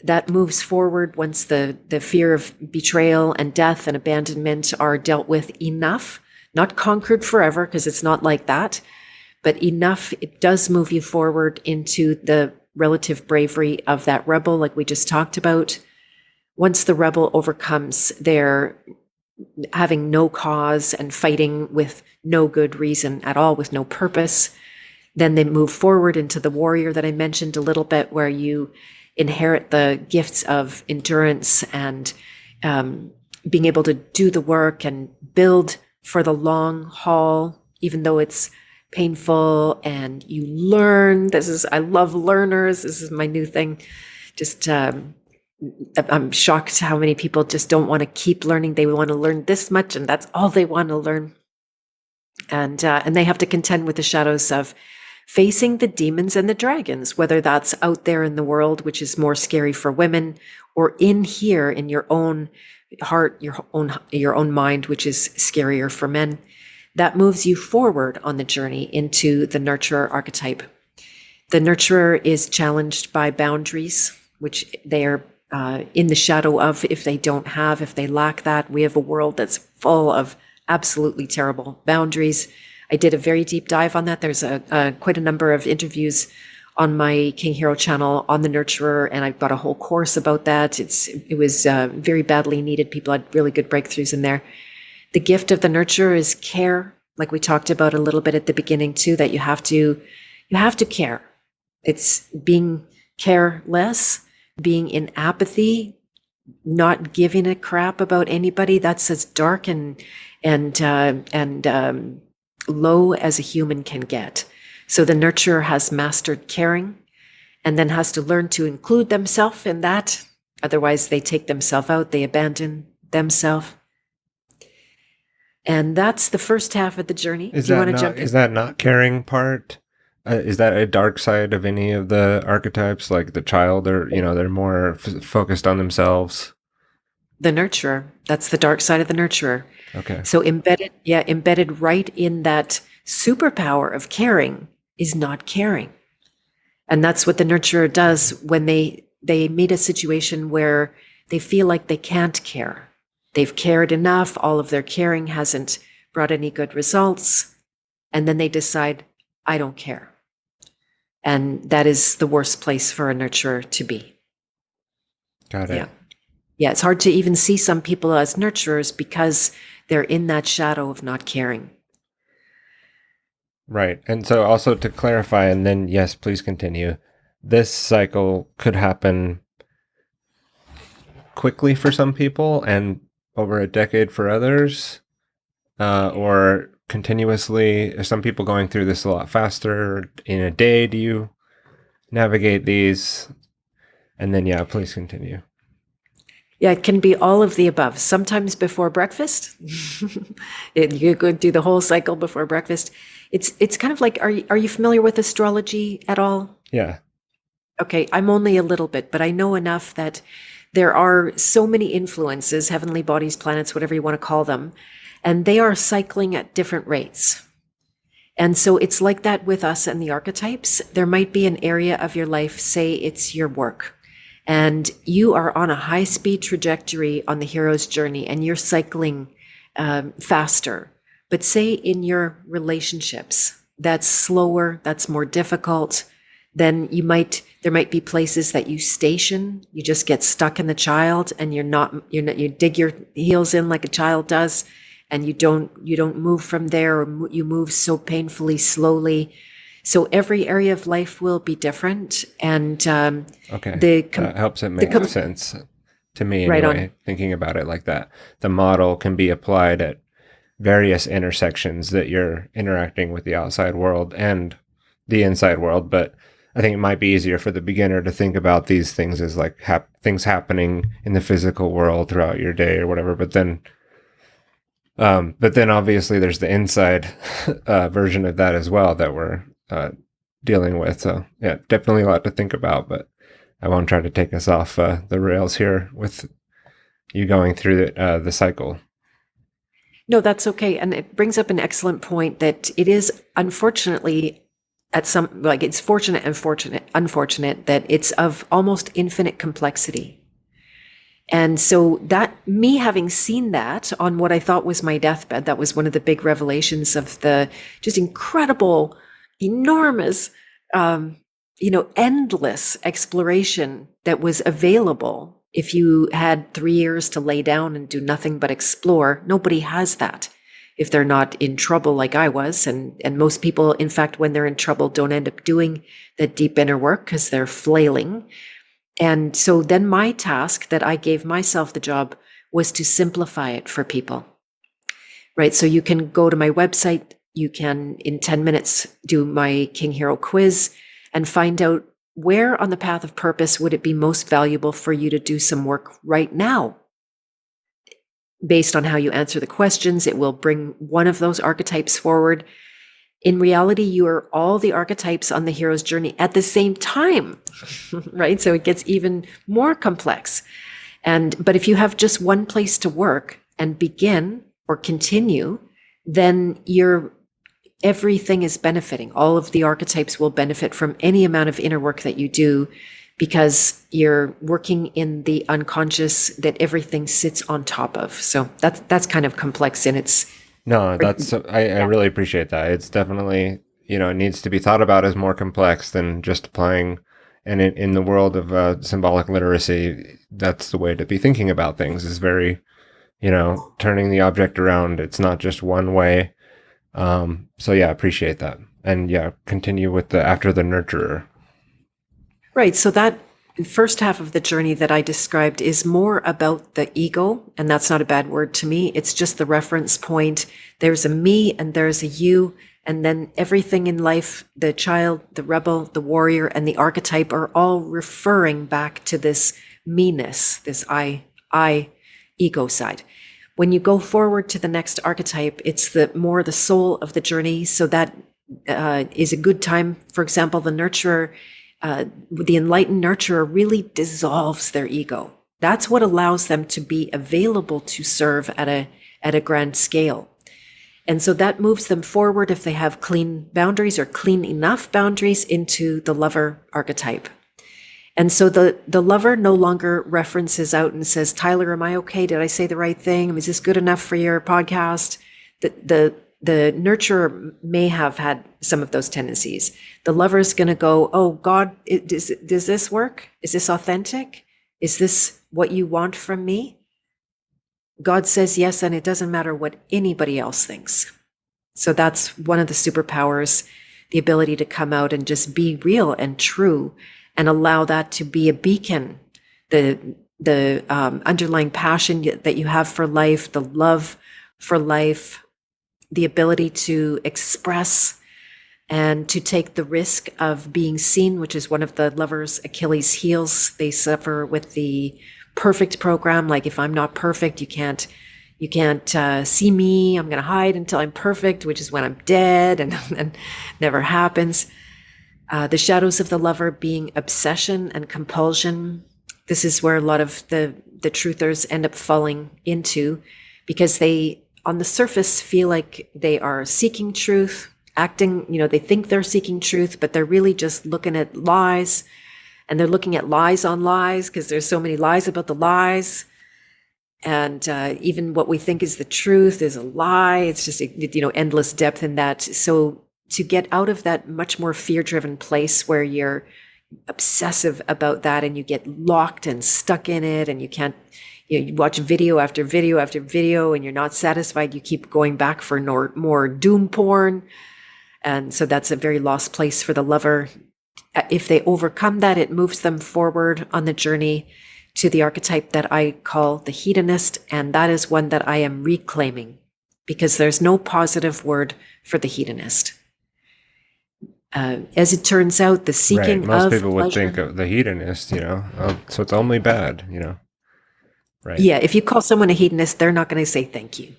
That moves forward once the fear of betrayal and death and abandonment are dealt with enough, not conquered forever, because it's not like that, but enough. It does move you forward into the relative bravery of that rebel, like we just talked about. Once the rebel overcomes their having no cause and fighting with no good reason at all, with no purpose, then they move forward into the warrior that I mentioned a little bit, where you inherit the gifts of endurance and being able to do the work and build for the long haul, even though it's painful, and you learn. I love learners. This is my new thing. Just, I'm shocked how many people just don't want to keep learning. They want to learn this much, and that's all they want to learn. And they have to contend with the shadows of facing the demons and the dragons, whether that's out there in the world, which is more scary for women, or in here in your own heart, your own mind, which is scarier for men. That moves you forward on the journey into the nurturer archetype. The nurturer is challenged by boundaries, which they are in the shadow of if they lack that. We have a world that's full of absolutely terrible boundaries. I did a very deep dive on that. There's quite a number of interviews on my King Hero channel on the nurturer, and I've got a whole course about that. It was very badly needed. People had really good breakthroughs in there. The gift of the nurturer is care, like we talked about a little bit at the beginning too, that you have to care. It's being careless, being in apathy, not giving a crap about anybody. That's as dark and low as a human can get. So the nurturer has mastered caring, and then has to learn to include themselves in that. Otherwise, they take themselves out, they abandon themselves. And that's the first half of the journey. Is that not caring part? Is that a dark side of any of the archetypes, like the child, or they're more focused on themselves? The nurturer. That's the dark side of the nurturer. Okay. So embedded right in that superpower of caring is not caring. And that's what the nurturer does when they they meet a situation where they feel like they can't care. They've cared enough. All of their caring hasn't brought any good results. And then they decide, I don't care. And that is the worst place for a nurturer to be. Got it. Yeah. Yeah, it's hard to even see some people as nurturers because they're in that shadow of not caring. Right. And so also to clarify, and then yes, please continue. This cycle could happen quickly for some people and over a decade for others, or continuously. Are some people going through this a lot faster? In a day, do you navigate these? And then, yeah, please continue. Yeah, it can be all of the above. Sometimes before breakfast, you could do the whole cycle before breakfast. It's kind of like, are you familiar with astrology at all? Yeah. Okay, I'm only a little bit, but I know enough that there are so many influences, heavenly bodies, planets, whatever you want to call them, and they are cycling at different rates. And so it's like that with us and the archetypes. There might be an area of your life, say it's your work, and you are on a high-speed trajectory on the hero's journey, and you're cycling faster. But say in your relationships, that's slower, that's more difficult, then there might be places that you station, you just get stuck in the child, and you dig your heels in like a child does, and you don't move from there, or you move so painfully slowly. So every area of life will be different, and okay, that helps it make sense to me anyway. Right, thinking about it like that, the model can be applied at various intersections that you're interacting with the outside world and the inside world. But I think it might be easier for the beginner to think about these things as like things happening in the physical world throughout your day or whatever. But then obviously there's the inside version of that as well that we're dealing with. So yeah, definitely a lot to think about, but I won't try to take us off the rails here with you going through the cycle. No, that's okay. And it brings up an excellent point that it is unfortunately it's fortunate and unfortunate that it's of almost infinite complexity. And so that me having seen that on what I thought was my deathbed, that was one of the big revelations of the just incredible, enormous, endless exploration that was available. If you had 3 years to lay down and do nothing but explore, nobody has that if they're not in trouble like I was. And most people, in fact, when they're in trouble, don't end up doing that deep inner work because they're flailing. And so then my task that I gave myself the job was to simplify it for people, right? So you can go to my website, you can in 10 minutes do my King Hero quiz and find out where on the path of purpose would it be most valuable for you to do some work right now. Based on how you answer the questions, it will bring one of those archetypes forward. In reality, you are all the archetypes on the hero's journey at the same time, right? So it gets even more complex. But if you have just one place to work and begin or continue, then everything is benefiting. All of the archetypes will benefit from any amount of inner work that you do because you're working in the unconscious that everything sits on top of. So that's kind of complex in its... No, I really appreciate that. It's definitely, it needs to be thought about as more complex than just applying. And in the world of symbolic literacy, that's the way to be thinking about things, is very, turning the object around. It's not just one way. So yeah, appreciate that. And yeah, continue with after the nurturer. Right. So that first half of the journey that I described is more about the ego, and that's not a bad word to me. It's just the reference point. There's a me and there's a you, and then everything in life, the child, the rebel, the warrior, and the archetype are all referring back to this me-ness, this I ego side. When you go forward to the next archetype, it's the soul of the journey. So that is a good time. For example, the nurturer, the enlightened nurturer really dissolves their ego. That's what allows them to be available to serve at a grand scale. And so that moves them forward if they have clean boundaries or clean enough boundaries into the lover archetype. And so the lover no longer references out and says, Tyler, am I okay? Did I say the right thing? Is this good enough for your podcast? The nurturer may have had some of those tendencies. The lover is going to go, oh, God, does this work? Is this authentic? Is this what you want from me? God says yes, and it doesn't matter what anybody else thinks. So that's one of the superpowers, the ability to come out and just be real and true and allow that to be a beacon, the underlying passion that you have for life, the love for life, the ability to express and to take the risk of being seen, which is one of the lovers' Achilles' heels. They suffer with the perfect program. Like, if I'm not perfect, you can't see me. I'm going to hide until I'm perfect, which is when I'm dead, and never happens. The shadows of the lover being obsession and compulsion. This is where a lot of the truthers end up falling into, because they, on the surface, feel like they are seeking truth, acting, they think they're seeking truth, but they're really just looking at lies, and they're looking at lies on lies, because there's so many lies about the lies. And even what we think is the truth is a lie. It's just, endless depth in that. So to get out of that much more fear-driven place where you're obsessive about that and you get locked and stuck in it, and you can't, you watch video after video after video and you're not satisfied, you keep going back for more doom porn. And so that's a very lost place for the lover. If they overcome that, it moves them forward on the journey to the archetype that I call the hedonist, and that is one that I am reclaiming, because there's no positive word for the hedonist. As it turns out, the seeking of most people would pleasure, think of the hedonist, oh, so it's only bad, right? Yeah, if you call someone a hedonist, they're not going to say thank you.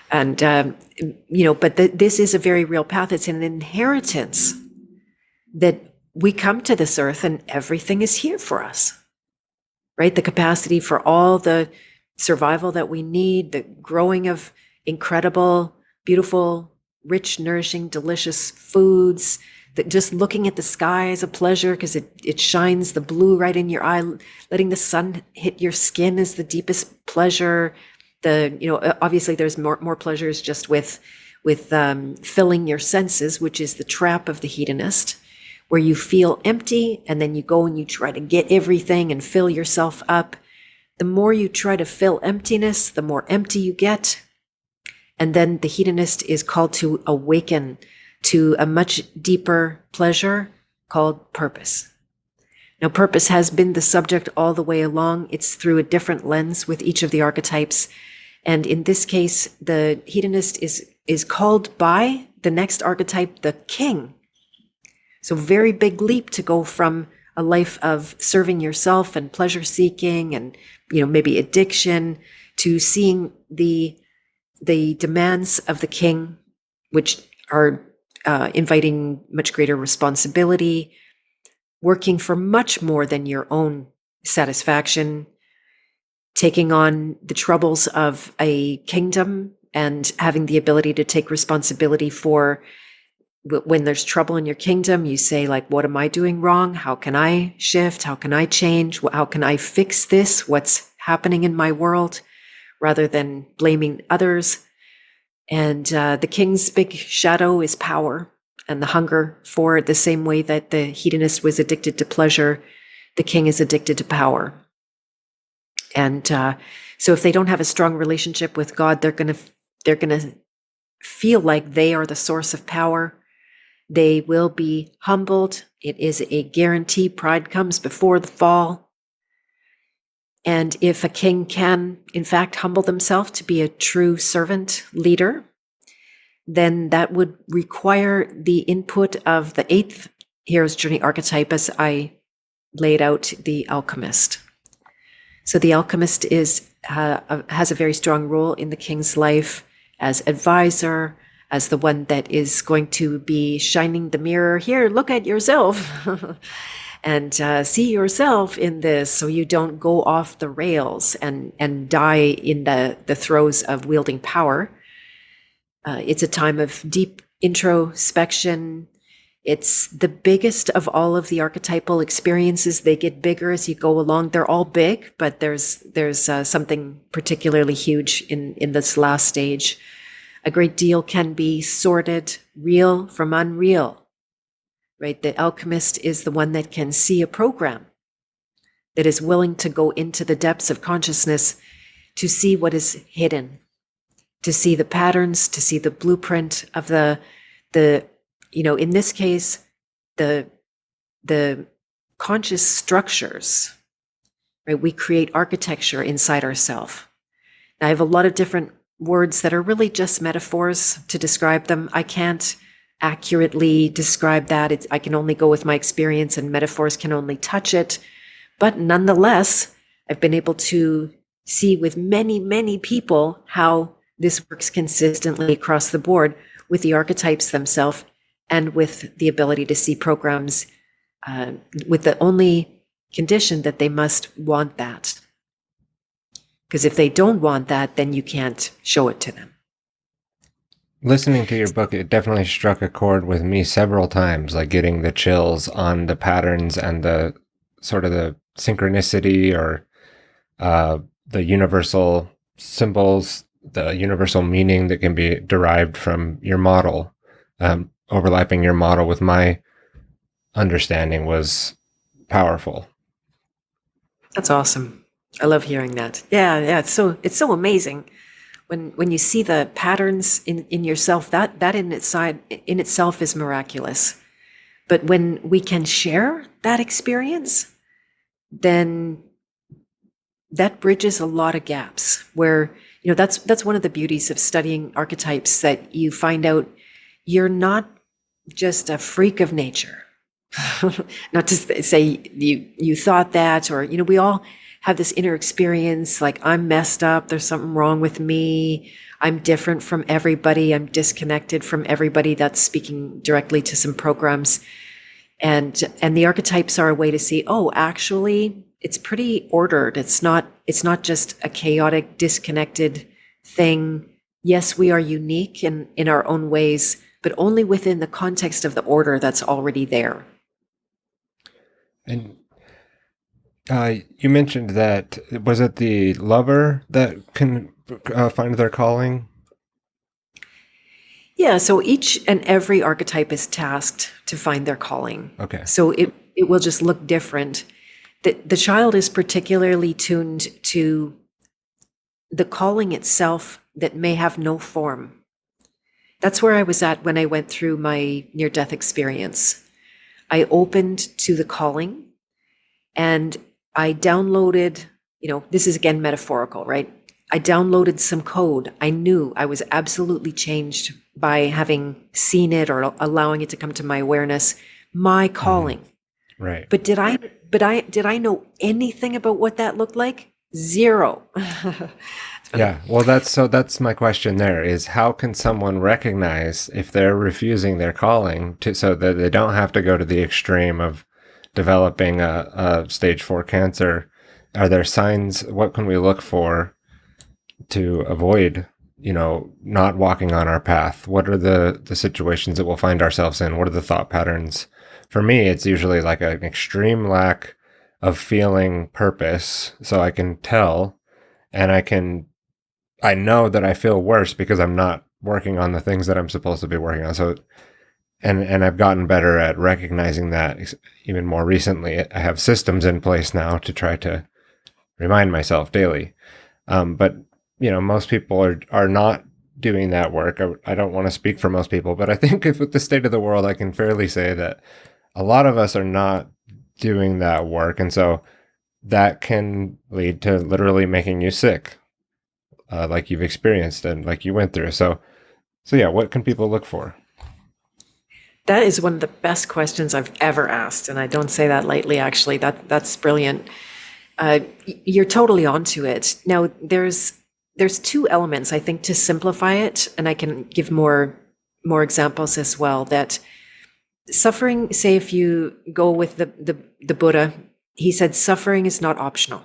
And, but this is a very real path. It's an inheritance that we come to this earth and everything is here for us, right? The capacity for all the survival that we need, the growing of incredible, beautiful, rich, nourishing, delicious foods, that just looking at the sky is a pleasure because it shines the blue right in your eye. Letting the sun hit your skin is the deepest pleasure. Obviously there's more pleasures just with filling your senses, which is the trap of the hedonist, where you feel empty and then you go and you try to get everything and fill yourself up. The more you try to fill emptiness, the more empty you get. And then the hedonist is called to awaken to a much deeper pleasure called purpose. Now, purpose has been the subject all the way along. It's through a different lens with each of the archetypes. And in this case, the hedonist is called by the next archetype, the king. So very big leap to go from a life of serving yourself and pleasure seeking and, maybe addiction, to seeing the demands of the king, which are inviting much greater responsibility, working for much more than your own satisfaction, taking on the troubles of a kingdom and having the ability to take responsibility for when there's trouble in your kingdom. You say, like, what am I doing wrong? How can I shift? How can I change? How can I fix this? What's happening in my world? Rather than blaming others. And the king's big shadow is power and the hunger for it. The same way that the hedonist was addicted to pleasure, the king is addicted to power. And so if they don't have a strong relationship with God, they're gonna feel like they are the source of power. They will be humbled. It is a guarantee. Pride comes before the fall. And if a king can, in fact, humble themselves to be a true servant leader, then that would require the input of the 8th hero's journey archetype, as I laid out, the alchemist. So the alchemist has a very strong role in the king's life as advisor, as the one that is going to be shining the mirror. Here, look at yourself. And see yourself in this, so you don't go off the rails and die in the throes of wielding power. It's a time of deep introspection. It's the biggest of all of the archetypal experiences. They get bigger as you go along. They're all big, but there's something particularly huge in this last stage. A great deal can be sorted, real from unreal, right? The alchemist is the one that can see a program, that is willing to go into the depths of consciousness to see what is hidden, to see the patterns, to see the blueprint of the in this case, the conscious structures, right? We create architecture inside ourselves. I have a lot of different words that are really just metaphors to describe them. I can't accurately describe that. I can only go with my experience, and metaphors can only touch it. But nonetheless, I've been able to see with many, many people how this works consistently across the board with the archetypes themselves and with the ability to see programs, with the only condition that they must want that. Because if they don't want that, then you can't show it to them. Listening to your book, it definitely struck a chord with me several times, like getting the chills on the patterns and the sort of the synchronicity or the universal symbols, the universal meaning that can be derived from your model. Overlapping your model with my understanding was powerful. That's awesome. I love hearing that. Yeah, it's so amazing when you see the patterns in yourself. That in itself is miraculous. But when we can share that experience, then that bridges a lot of gaps where, that's one of the beauties of studying archetypes, that you find out you're not just a freak of nature. Not to say you thought that, or, we all have this inner experience, like, I'm messed up, there's something wrong with me, I'm different from everybody, I'm disconnected from everybody. That's speaking directly to some programs. And the archetypes are a way to see, oh, actually, it's pretty ordered. It's not just a chaotic, disconnected thing. Yes, we are unique in our own ways, but only within the context of the order that's already there. And you mentioned that, was it the lover that can find their calling? Yeah, so each and every archetype is tasked to find their calling. Okay. So it will just look different. The child is particularly tuned to the calling itself that may have no form. That's where I was at when I went through my near-death experience. I opened to the calling, and I downloaded, this is again metaphorical, right? I downloaded some code. I knew I was absolutely changed by having seen it or allowing it to come to my awareness, my calling. Right. But did I know anything about what that looked like? Zero. Yeah. Well, that's my question there, is how can someone recognize if they're refusing their calling so that they don't have to go to the extreme of developing a stage 4 cancer? Are there signs? What can we look for to avoid, not walking on our path? What are the situations that we'll find ourselves in? What are the thought patterns? For me, it's usually like an extreme lack of feeling purpose. So I can tell, and I know that I feel worse because I'm not working on the things that I'm supposed to be working on. So, and I've gotten better at recognizing that even more recently. I have systems in place now to try to remind myself daily. But most people are not doing that work. I don't want to speak for most people, but I think with the state of the world, I can fairly say that a lot of us are not doing that work. And so that can lead to literally making you sick, like you've experienced and like you went through. So yeah, what can people look for? That is one of the best questions I've ever asked. And I don't say that lightly, actually. That's brilliant. You're totally onto it. Now, there's two elements, I think, to simplify it, and I can give more examples as well. That suffering, say if you go with the Buddha, he said suffering is not optional.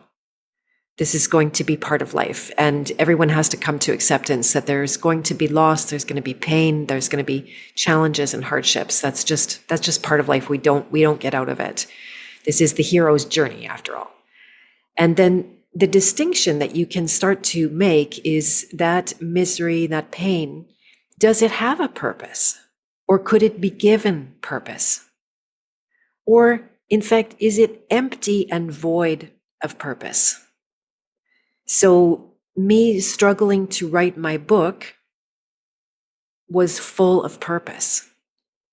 This is going to be part of life, and everyone has to come to acceptance that there's going to be loss, there's going to be pain, there's going to be challenges and hardships. That's just part of life. We don't get out of it. This is the hero's journey, after all. And then the distinction that you can start to make is that misery, that pain, does it have a purpose? Or could it be given purpose? Or, in fact, is it empty and void of purpose? So me struggling to write my book was full of purpose.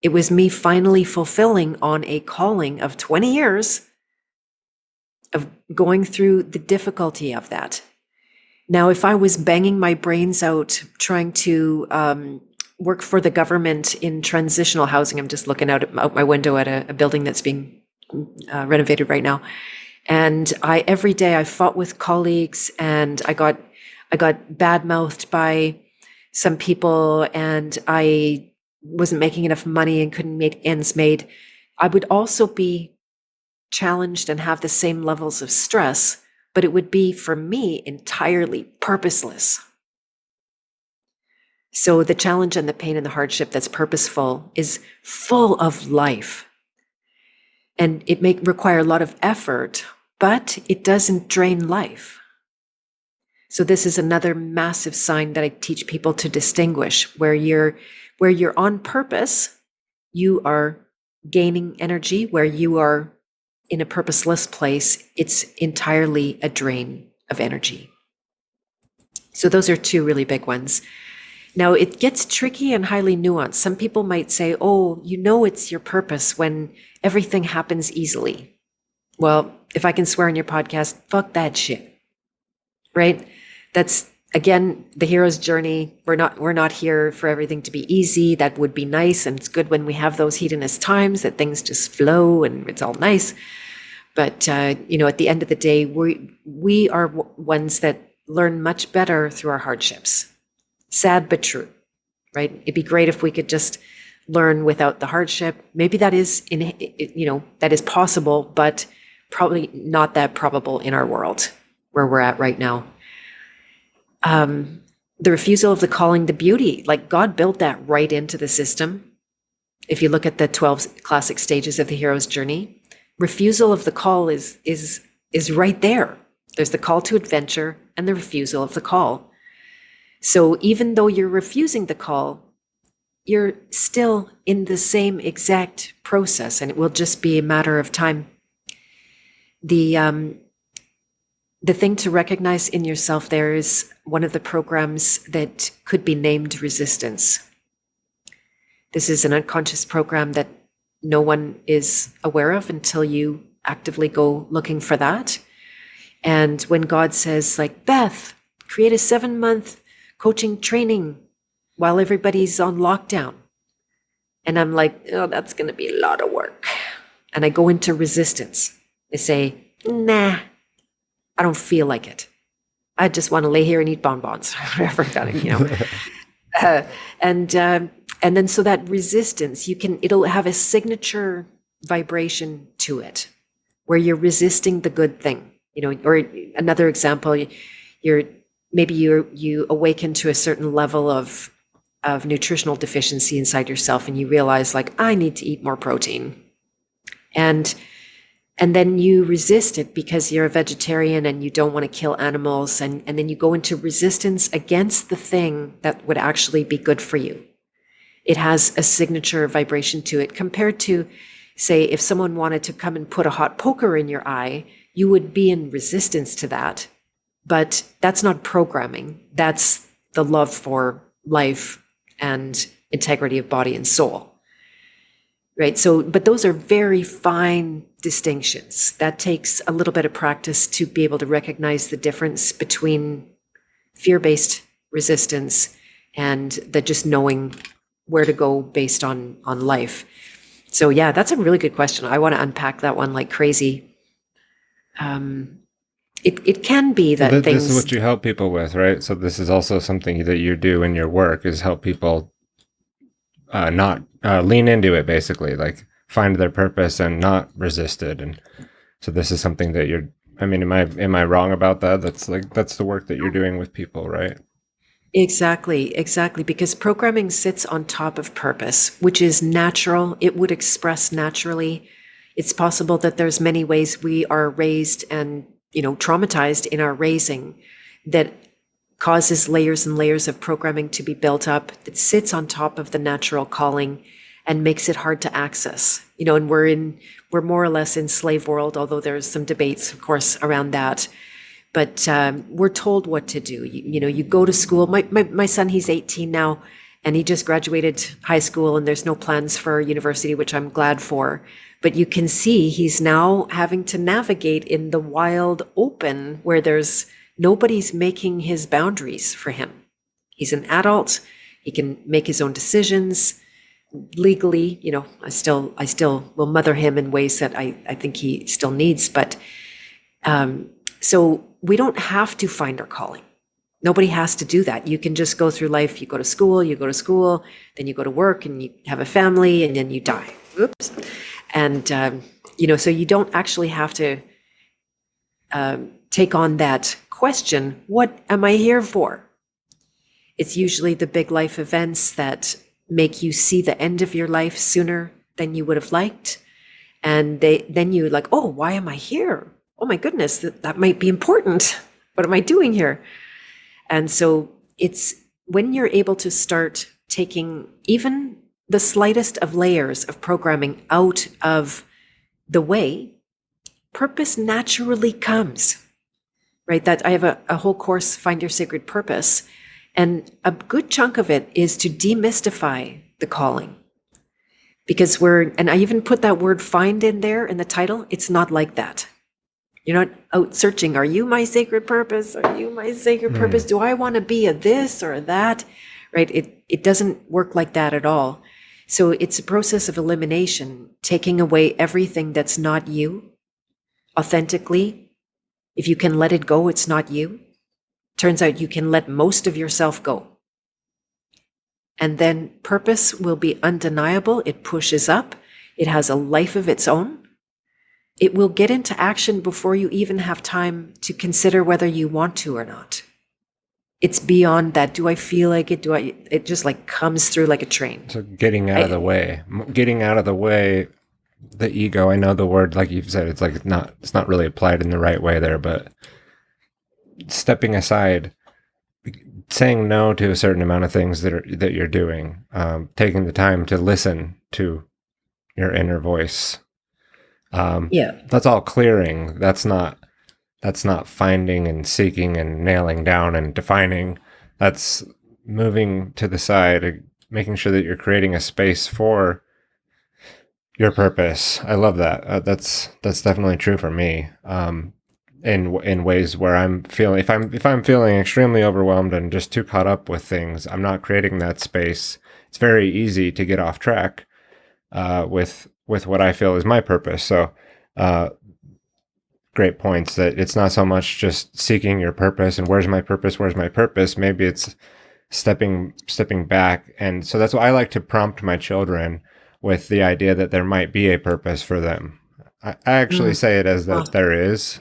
It was me finally fulfilling on a calling of 20 years of going through the difficulty of that. Now, if I was banging my brains out trying to work for the government in transitional housing, I'm just looking out my window at a building that's being renovated right now. And every day I fought with colleagues, and I got bad-mouthed by some people, and I wasn't making enough money and couldn't make ends meet. I would also be challenged and have the same levels of stress, but it would be, for me, entirely purposeless. So the challenge and the pain and the hardship that's purposeful is full of life. And it may require a lot of effort, but it doesn't drain life. So this is another massive sign that I teach people to distinguish. Where you're on purpose, you are gaining energy. Where you are in a purposeless place, it's entirely a drain of energy. So those are two really big ones. Now, it gets tricky and highly nuanced. Some people might say, oh, it's your purpose when everything happens easily. Well, if I can swear in your podcast, fuck that shit, right? That's, again, the hero's journey. We're not here for everything to be easy. That would be nice, and it's good when we have those hedonist times that things just flow and it's all nice. But, at the end of the day, we are ones that learn much better through our hardships. Sad but true, right? It'd be great if we could just learn without the hardship. Maybe that is, that is possible, but probably not that probable in our world where we're at right now. The refusal of the calling, the beauty, like God built that right into the system. If you look at the 12 classic stages of the hero's journey, refusal of the call is right there. There's the call to adventure and the refusal of the call. So even though you're refusing the call, you're still in the same exact process, and it will just be a matter of time. The thing to recognize in yourself there is one of the programs that could be named resistance. This is an unconscious program that no one is aware of until you actively go looking for that. And when God says, like, Beth, create a 7-month coaching training while everybody's on lockdown. And I'm like, oh, that's going to be a lot of work. And I go into resistance. I say, nah, I don't feel like it. I just want to lay here and eat bonbons, whatever, and then so that resistance, it'll have a signature vibration to it where you're resisting the good thing, or another example, you awaken to a certain level of nutritional deficiency inside yourself, and you realize, like, I need to eat more protein. And then you resist it because you're a vegetarian and you don't want to kill animals. And then you go into resistance against the thing that would actually be good for you. It has a signature vibration to it compared to, say, if someone wanted to come and put a hot poker in your eye, you would be in resistance to that. But that's not programming. That's the love for life and integrity of body and soul, right? So, but those are very fine distinctions. That takes a little bit of practice to be able to recognize the difference between fear-based resistance and the just knowing where to go based on life. So yeah, that's a really good question. I want to unpack that one like crazy. It can be that things... This is what you help people with, right? So this is also something that you do in your work, is help people not lean into it, basically, like find their purpose and not resist it. And so this is something that you're I mean, am I wrong about that? That's the work that you're doing with people, right? Exactly, because programming sits on top of purpose, which is natural. It would express naturally. It's possible that there's many ways we are raised and, traumatized in our raising that causes layers and layers of programming to be built up that sits on top of the natural calling and makes it hard to access. And we're more or less in slave world, although there's some debates, of course, around that. But we're told what to do. You go to school. My son, he's 18 now, and he just graduated high school, and there's no plans for university, which I'm glad for. But you can see he's now having to navigate in the wild open where nobody's making his boundaries for him. He's an adult. He can make his own decisions legally. I still will mother him in ways that I think he still needs. But so we don't have to find our calling. Nobody has to do that. You can just go through life. You go to school, then you go to work, and you have a family, and then you die. Oops. And, so you don't actually have to take on that question, what am I here for? It's usually the big life events that make you see the end of your life sooner than you would have liked. And then you're like, oh, why am I here? Oh my goodness, that might be important. What am I doing here? And so it's when you're able to start taking even the slightest of layers of programming out of the way, purpose naturally comes, right? That I have a whole course, Find Your Sacred Purpose. And a good chunk of it is to demystify the calling. Because and I even put that word find in there in the title. It's not like that. You're not out searching, are you my sacred purpose? Are you my sacred purpose? Do I want to be a this or a that? Right? It doesn't work like that at all. So it's a process of elimination, taking away everything that's not you authentically. If you can let it go, it's not you. Turns out you can let most of yourself go. And then purpose will be undeniable. It pushes up. It has a life of its own. It will get into action before you even have time to consider whether you want to or not. It's beyond that. Do I feel like it? It just like comes through like a train. So getting out of the way, the ego, I know the word, like you've said, it's like it's not really applied in the right way there, but stepping aside, saying no to a certain amount of things that you're doing, taking the time to listen to your inner voice. That's all clearing. That's not finding and seeking and nailing down and defining. That's moving to the side, making sure that you're creating a space for your purpose. I love that. That's definitely true for me. In ways where I'm feeling, if I'm feeling extremely overwhelmed and just too caught up with things, I'm not creating that space. It's very easy to get off track with what I feel is my purpose. So great points, that it's not so much just seeking your purpose and where's my purpose. Maybe it's stepping back. And so that's why I like to prompt my children with the idea that there might be a purpose for them. I actually say it as that there is.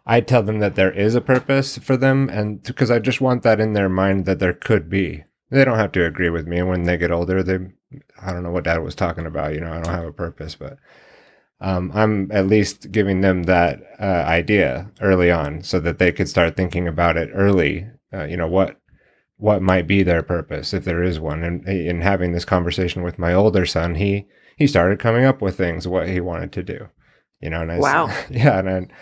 I tell them that there is a purpose for them, and because I just want that in their mind, that there could be. They don't have to agree with me. When they get older, I don't know what Dad was talking about. I don't have a purpose, but I'm at least giving them that idea early on, so that they could start thinking about it early. What might be their purpose, if there is one. And in having this conversation with my older son, he started coming up with things, what he wanted to do. And Wow. Yeah, and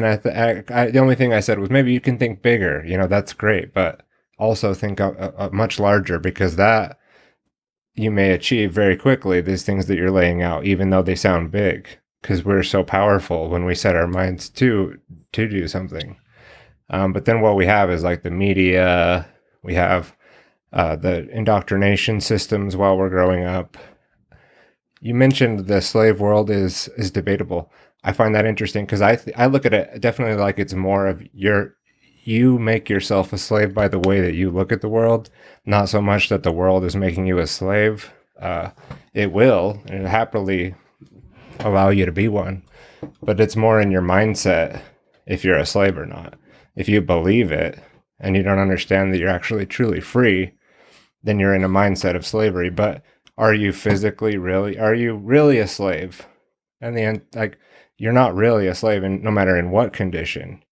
I the only thing I said was, maybe you can think bigger. That's great, but also think a much larger, because that you may achieve very quickly, these things that you're laying out, even though they sound big, because we're so powerful when we set our minds to do something. But then what we have is like the media, we have the indoctrination systems while we're growing up. You mentioned the slave world is debatable. I find that interesting, because I look at it definitely like it's more of you make yourself a slave by the way that you look at the world, not so much that the world is making you a slave. It will, and it happily allow you to be one. But it's more in your mindset if you're a slave or not. If you believe it and you don't understand that you're actually truly free, then you're in a mindset of slavery. But are you really a slave? And the end, like, you're not really a slave, no matter in what condition,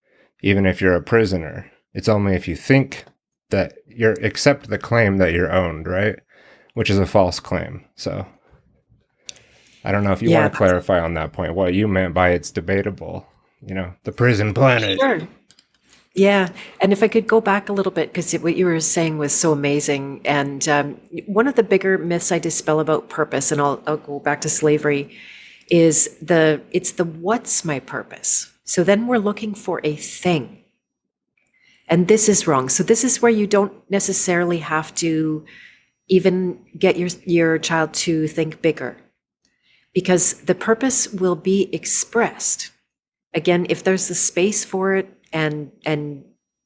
even if you're a prisoner. It's only if you think that accept the claim that you're owned, right? Which is a false claim. So I don't know if you Yeah, want to clarify on that point, what you meant by it's debatable, the prison planet. sure. Yeah. And if I could go back a little bit, because what you were saying was so amazing. And one of the bigger myths I dispel about purpose, and I'll go back to slavery, is it's the what's my purpose? So then we're looking for a thing. And this is wrong. So this is where you don't necessarily have to even get your child to think bigger, because the purpose will be expressed. Again, if there's the space for it, and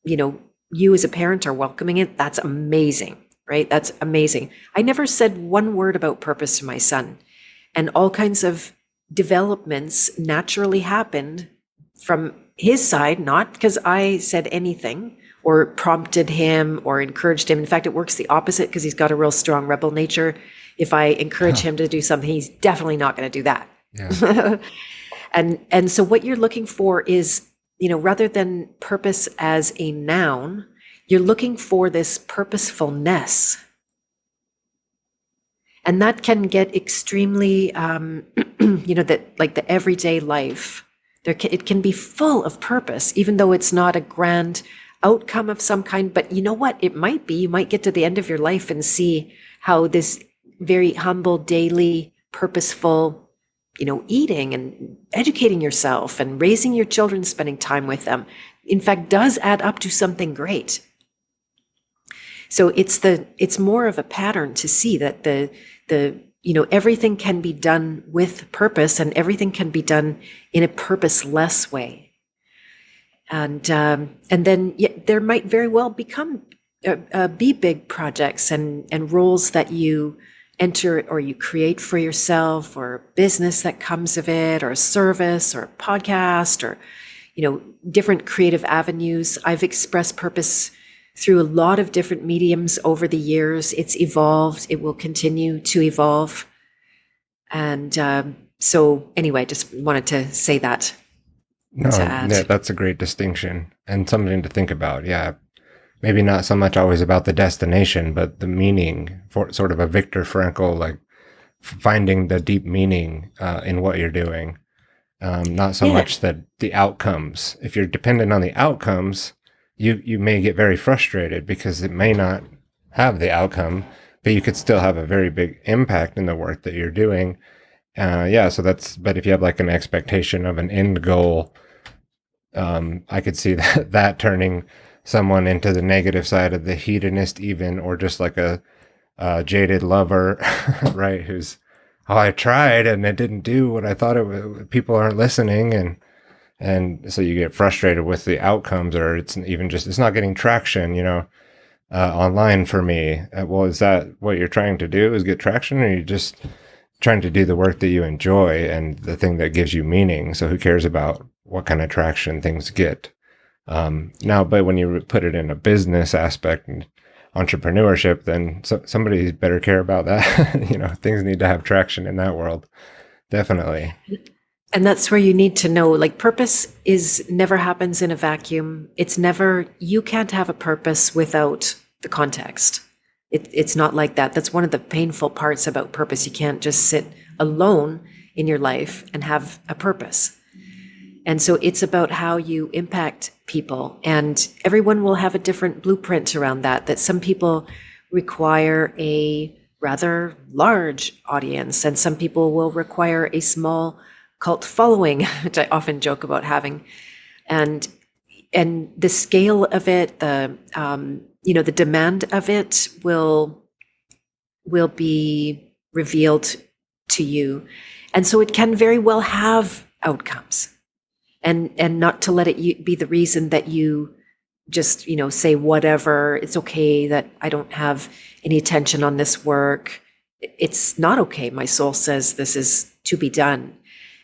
you as a parent are welcoming it, that's amazing, right? That's amazing. I never said one word about purpose to my son, and all kinds of developments naturally happened from his side, not because I said anything or prompted him or encouraged him. In fact, it works the opposite, because he's got a real strong rebel nature. If I encourage him to do something, he's definitely not going to do that. Yeah. And so what you're looking for is, rather than purpose as a noun, you're looking for this purposefulness. And that can get extremely, the everyday life, it can be full of purpose, even though it's not a grand outcome of some kind. But you know what? It might be. You might get to the end of your life and see how this very humble, daily, purposeful, eating and educating yourself and raising your children, spending time with them, in fact, does add up to something great. So it's more of a pattern to see that the everything can be done with purpose, and everything can be done in a purposeless way. And then there might very well be big projects and roles that you enter or you create for yourself, or business that comes of it, or a service or a podcast, or different creative avenues. I've expressed purpose through a lot of different mediums over the years. It's evolved. It will continue to evolve. And so anyway, just wanted to say that. No, yeah, that's a great distinction and something to think about. Yeah. Maybe not so much always about the destination, but the meaning, for sort of a Viktor Frankl, like finding the deep meaning in what you're doing. Not so much that the outcomes. If you're dependent on the outcomes, you may get very frustrated because it may not have the outcome, but you could still have a very big impact in the work that you're doing. But if you have like an expectation of an end goal, I could see that turning someone into the negative side of the hedonist even, or just like a jaded lover, right? Who's, I tried and it didn't do what I thought it would. People aren't listening. And so you get frustrated with the outcomes, or it's not getting traction, online for me. Well, is that what you're trying to do, is get traction, or are you just trying to do the work that you enjoy and the thing that gives you meaning? So who cares about what kind of traction things get? But when you put it in a business aspect and entrepreneurship, then somebody better care about that. Things need to have traction in that world. Definitely. And that's where you need to know, like, purpose never happens in a vacuum. You can't have a purpose without the context. It's not like that. That's one of the painful parts about purpose. You can't just sit alone in your life and have a purpose. And so it's about how you impact people, and everyone will have a different blueprint around that some people require a rather large audience, and some people will require a small cult following, which I often joke about having. And the scale of it, the demand of it will be revealed to you. And so it can very well have outcomes. And not to let it be the reason that you just, say whatever, it's okay that I don't have any attention on this work. It's not okay. My soul says this is to be done.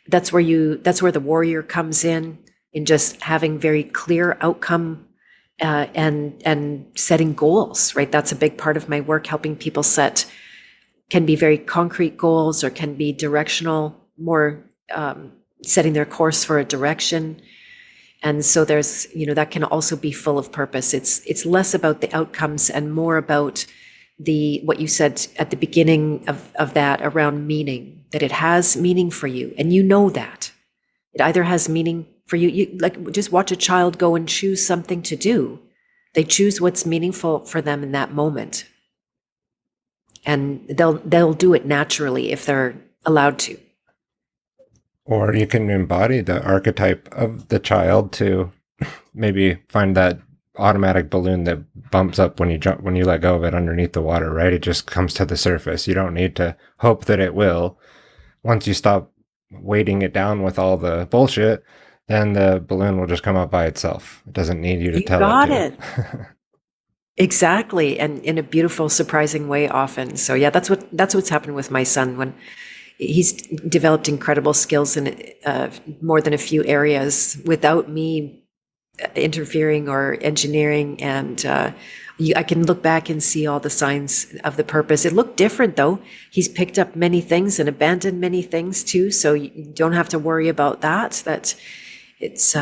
That's where the warrior comes in just having very clear outcome, and setting goals, right? That's a big part of my work, helping people can be very concrete goals or can be directional, more setting their course for a direction. And so there's, that can also be full of purpose. It's less about the outcomes and more about what you said at the beginning of that around meaning, that it has meaning for you. And that it either has meaning for you. You like just watch a child go and choose something to do. They choose what's meaningful for them in that moment. And they'll do it naturally if they're allowed to. Or you can embody the archetype of the child to maybe find that automatic balloon that bumps up when you let go of it underneath the water, right? It just comes to the surface. You don't need to hope that it will. Once you stop weighting it down with all the bullshit, then the balloon will just come up by itself. It doesn't need you to tell it to. You got it. Exactly. And in a beautiful, surprising way often. So yeah, that's what's happened with my son. When he's developed incredible skills in more than a few areas without me interfering or engineering. And I can look back and see all the signs of the purpose. It looked different though. He's picked up many things and abandoned many things too. So you don't have to worry about that. That it's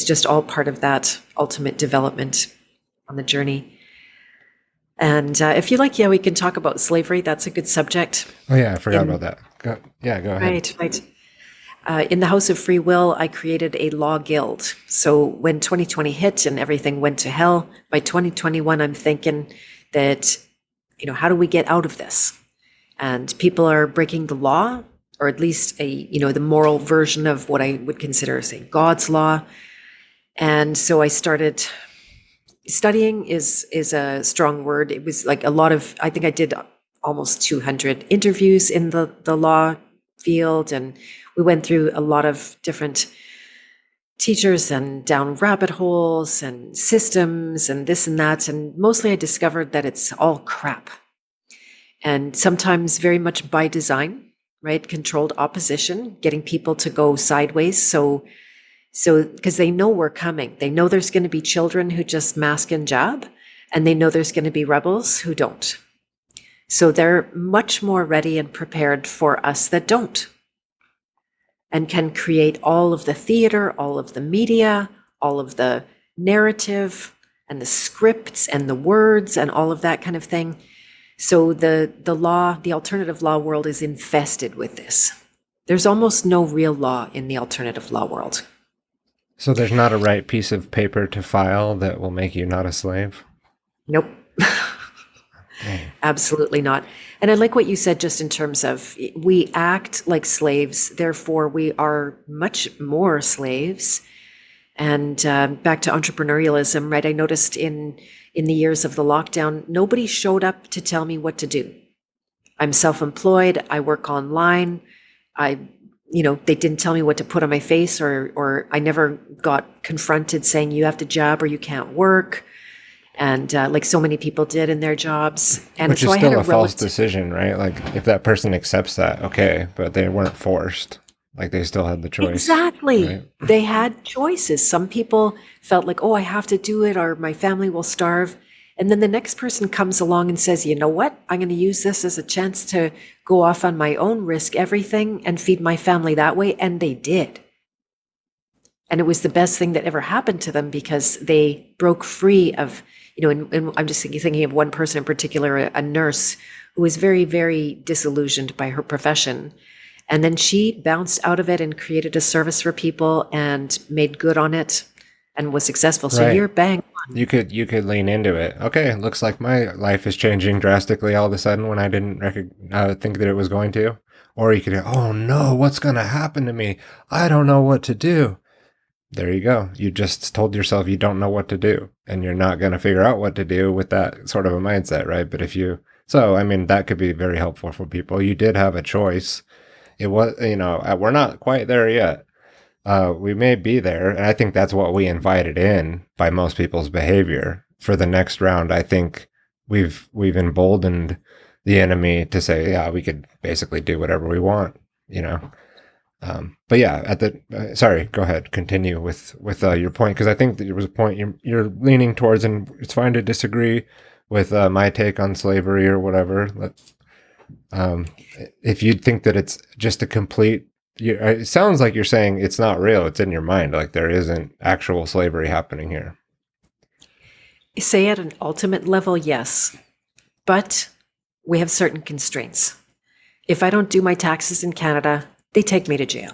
just all part of that ultimate development on the journey. And if you like, we can talk about slavery. That's a good subject. Oh yeah, I forgot about that. Go ahead. Right. In the House of Free Will, I created a law guild. So when 2020 hit and everything went to hell, by 2021, I'm thinking that, how do we get out of this? And people are breaking the law, or at least the moral version of what I would consider, say, God's law. And so I started studying is a strong word. It was like I think I did almost 200 interviews in the law field, and we went through a lot of different teachers and down rabbit holes and systems and this and that. And mostly I discovered that it's all crap, and sometimes very much by design, right? Controlled opposition, getting people to go sideways. So because they know we're coming, they know there's going to be children who just mask and jab, and they know there's going to be rebels who don't. So they're much more ready and prepared for us that don't, and can create all of the theater, all of the media, all of the narrative and the scripts and the words and all of that kind of thing. So the alternative law world is infested with this. There's almost no real law in the alternative law world. So there's not a right piece of paper to file that will make you not a slave? Nope. Absolutely not. And I like what you said just in terms of we act like slaves, therefore we are much more slaves. And back to entrepreneurialism, right? I noticed in the years of the lockdown, nobody showed up to tell me what to do. I'm self-employed. I work online. They didn't tell me what to put on my face, or I never got confronted saying you have to jab or you can't work. And like so many people did in their jobs. And which so is I still had a false decision, right? Like if that person accepts that, okay, but they weren't forced. Like they still had the choice. Exactly. Right? They had choices. Some people felt like, oh, I have to do it or my family will starve. And then the next person comes along and says, you know what? I'm going to use this as a chance to go off on my own, risk everything and feed my family that way. And they did. And it was the best thing that ever happened to them because they broke free of, and I'm just thinking of one person in particular, a nurse who was very, very disillusioned by her profession. And then she bounced out of it and created a service for people and made good on it and was successful. So Right. you're bang on. You could lean into it. Okay, looks like my life is changing drastically all of a sudden when I didn't think that it was going to. Or you could, oh no, what's going to happen to me? I don't know what to do. There you go. You just told yourself you don't know what to do, and you're not going to figure out what to do with that sort of a mindset, right? But that could be very helpful for people. You did have a choice. It was, we're not quite there yet. We may be there, and I think that's what we invited in by most people's behavior. For the next round, I think we've emboldened the enemy to say, yeah, we could basically do whatever we want, But yeah, sorry, go ahead, continue with your point, because I think that there was a point you're leaning towards, and it's fine to disagree with my take on slavery or whatever. Um, if you think that it's just a complete, it sounds like you're saying it's not real, it's in your mind, like there isn't actual slavery happening here. Say at an ultimate level, yes, but we have certain constraints. If I don't do my taxes in Canada, they take me to jail.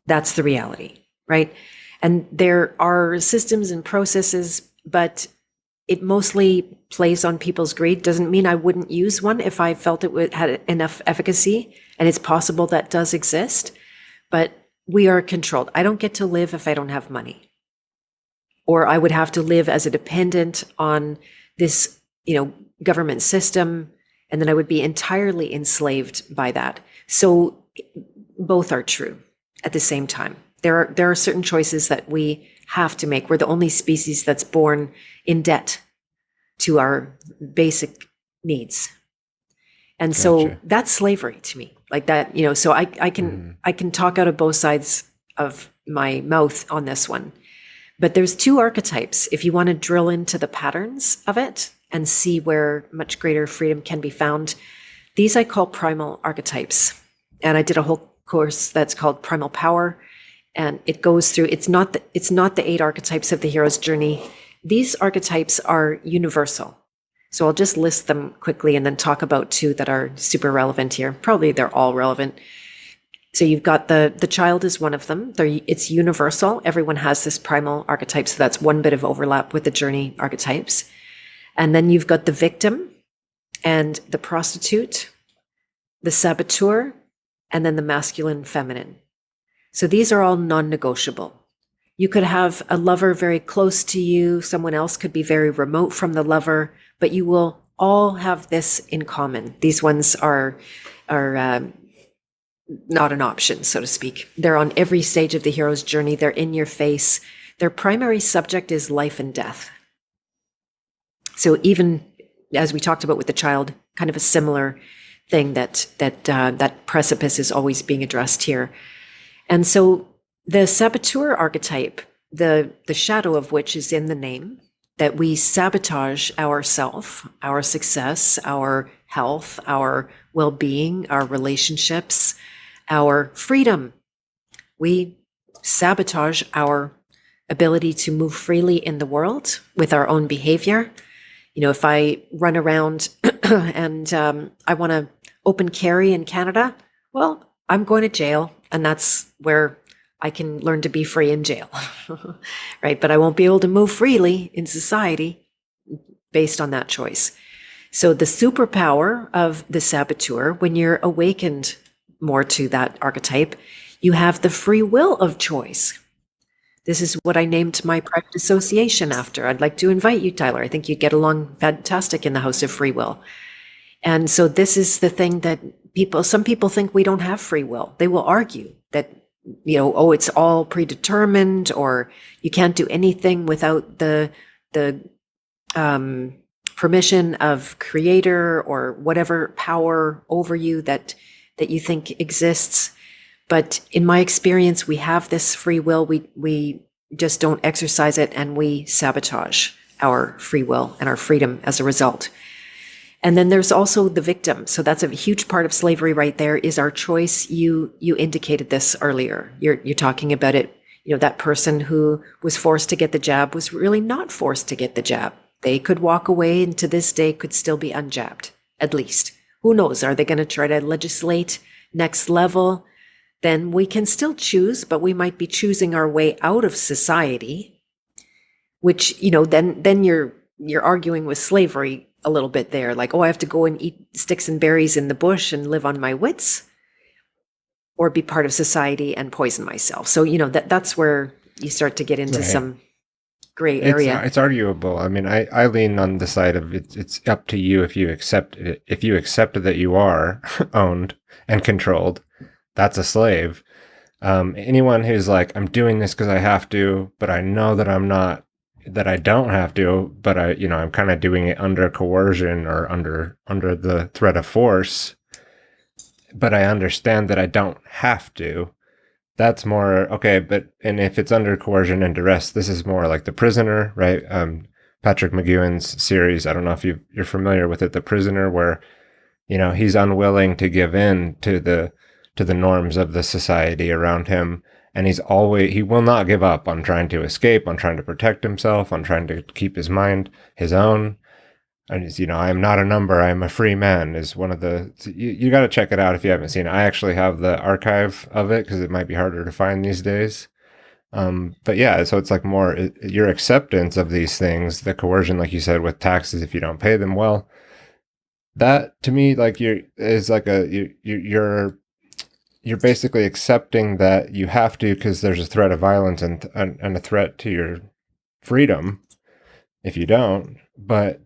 That's the reality, right? And there are systems and processes, but it mostly plays on people's greed. Doesn't mean I wouldn't use one if I felt it had enough efficacy, and it's possible that does exist, but we are controlled. I don't get to live if I don't have money, or I would have to live as a dependent on this, government system, and then I would be entirely enslaved by that. So both are true at the same time. There are certain choices that we have to make. We're the only species that's born in debt to our basic needs. And so that's slavery to me. Like that, so I can talk out of both sides of my mouth on this one. But there's two archetypes if you want to drill into the patterns of it and see where much greater freedom can be found. These I call primal archetypes. And I did a whole course that's called Primal Power. And it goes through, it's not the 8 archetypes of the hero's journey. These archetypes are universal. So I'll just list them quickly and then talk about 2 that are super relevant here. Probably they're all relevant. So you've got the child is one of them. It's universal. Everyone has this primal archetype. So that's one bit of overlap with the journey archetypes. And then you've got the victim and the prostitute, the saboteur, and then the masculine feminine. So these are all non-negotiable. You could have a lover very close to you. Someone else could be very remote from the lover, but you will all have this in common. These ones are not an option, so to speak. They're on every stage of the hero's journey. They're in your face. Their primary subject is life and death. So even as we talked about with the child, kind of a similar thing that precipice is always being addressed here. And so the saboteur archetype, the shadow of which is in the name, that we sabotage ourself, our success, our health, our well-being, our relationships, our freedom. We sabotage our ability to move freely in the world with our own behavior. If I run around and I want to open carry in Canada, well, I'm going to jail, and that's where I can learn to be free in jail, right? But I won't be able to move freely in society based on that choice. So the superpower of the saboteur, when you're awakened more to that archetype, you have the free will of choice. This is what I named my private association after. I'd like to invite you, Tyler. I think you'd get along fantastic in the House of Free Will. And so this is the thing that some people think we don't have free will. They will argue that, it's all predetermined, or you can't do anything without the permission of creator or whatever power over you that you think exists. But in my experience, we have this free will. We just don't exercise it, and we sabotage our free will and our freedom as a result. And then there's also the victim. So that's a huge part of slavery right there, is our choice. You indicated this earlier. You're talking about it. That person who was forced to get the jab was really not forced to get the jab. They could walk away and to this day could still be unjabbed, at least. Who knows? Are they going to try to legislate next level? Then we can still choose, but we might be choosing our way out of society, which, then you're arguing with slavery a little bit there. Like, I have to go and eat sticks and berries in the bush and live on my wits, or be part of society and poison myself. So, that's where you start to get into some gray area. It's arguable. I mean, I lean on the side of it's up to you if you accept it. If you accept that you are owned and controlled, that's a slave. Anyone who's like, I'm doing this because I have to, but I know that I'm not, that I don't have to, but I'm kind of doing it under coercion or under the threat of force, but I understand that I don't have to. that's more okay. But and if it's under coercion and duress, this is more like The Prisoner, right? Patrick McGowan's series. I don't know if you're familiar with it, The Prisoner, where he's unwilling to give in to the norms of the society around him, and he will not give up on trying to escape, on trying to protect himself, on trying to keep his mind his own. And he's, I am not a number, I am a free man is one of the, you got to check it out if you haven't seen it. I actually have the archive of it because it might be harder to find these days. But yeah, so it's like more your acceptance of these things, the coercion, like you said, with taxes if you don't pay them well. That to me, like you're basically accepting that you have to because there's a threat of violence and a threat to your freedom if you don't. But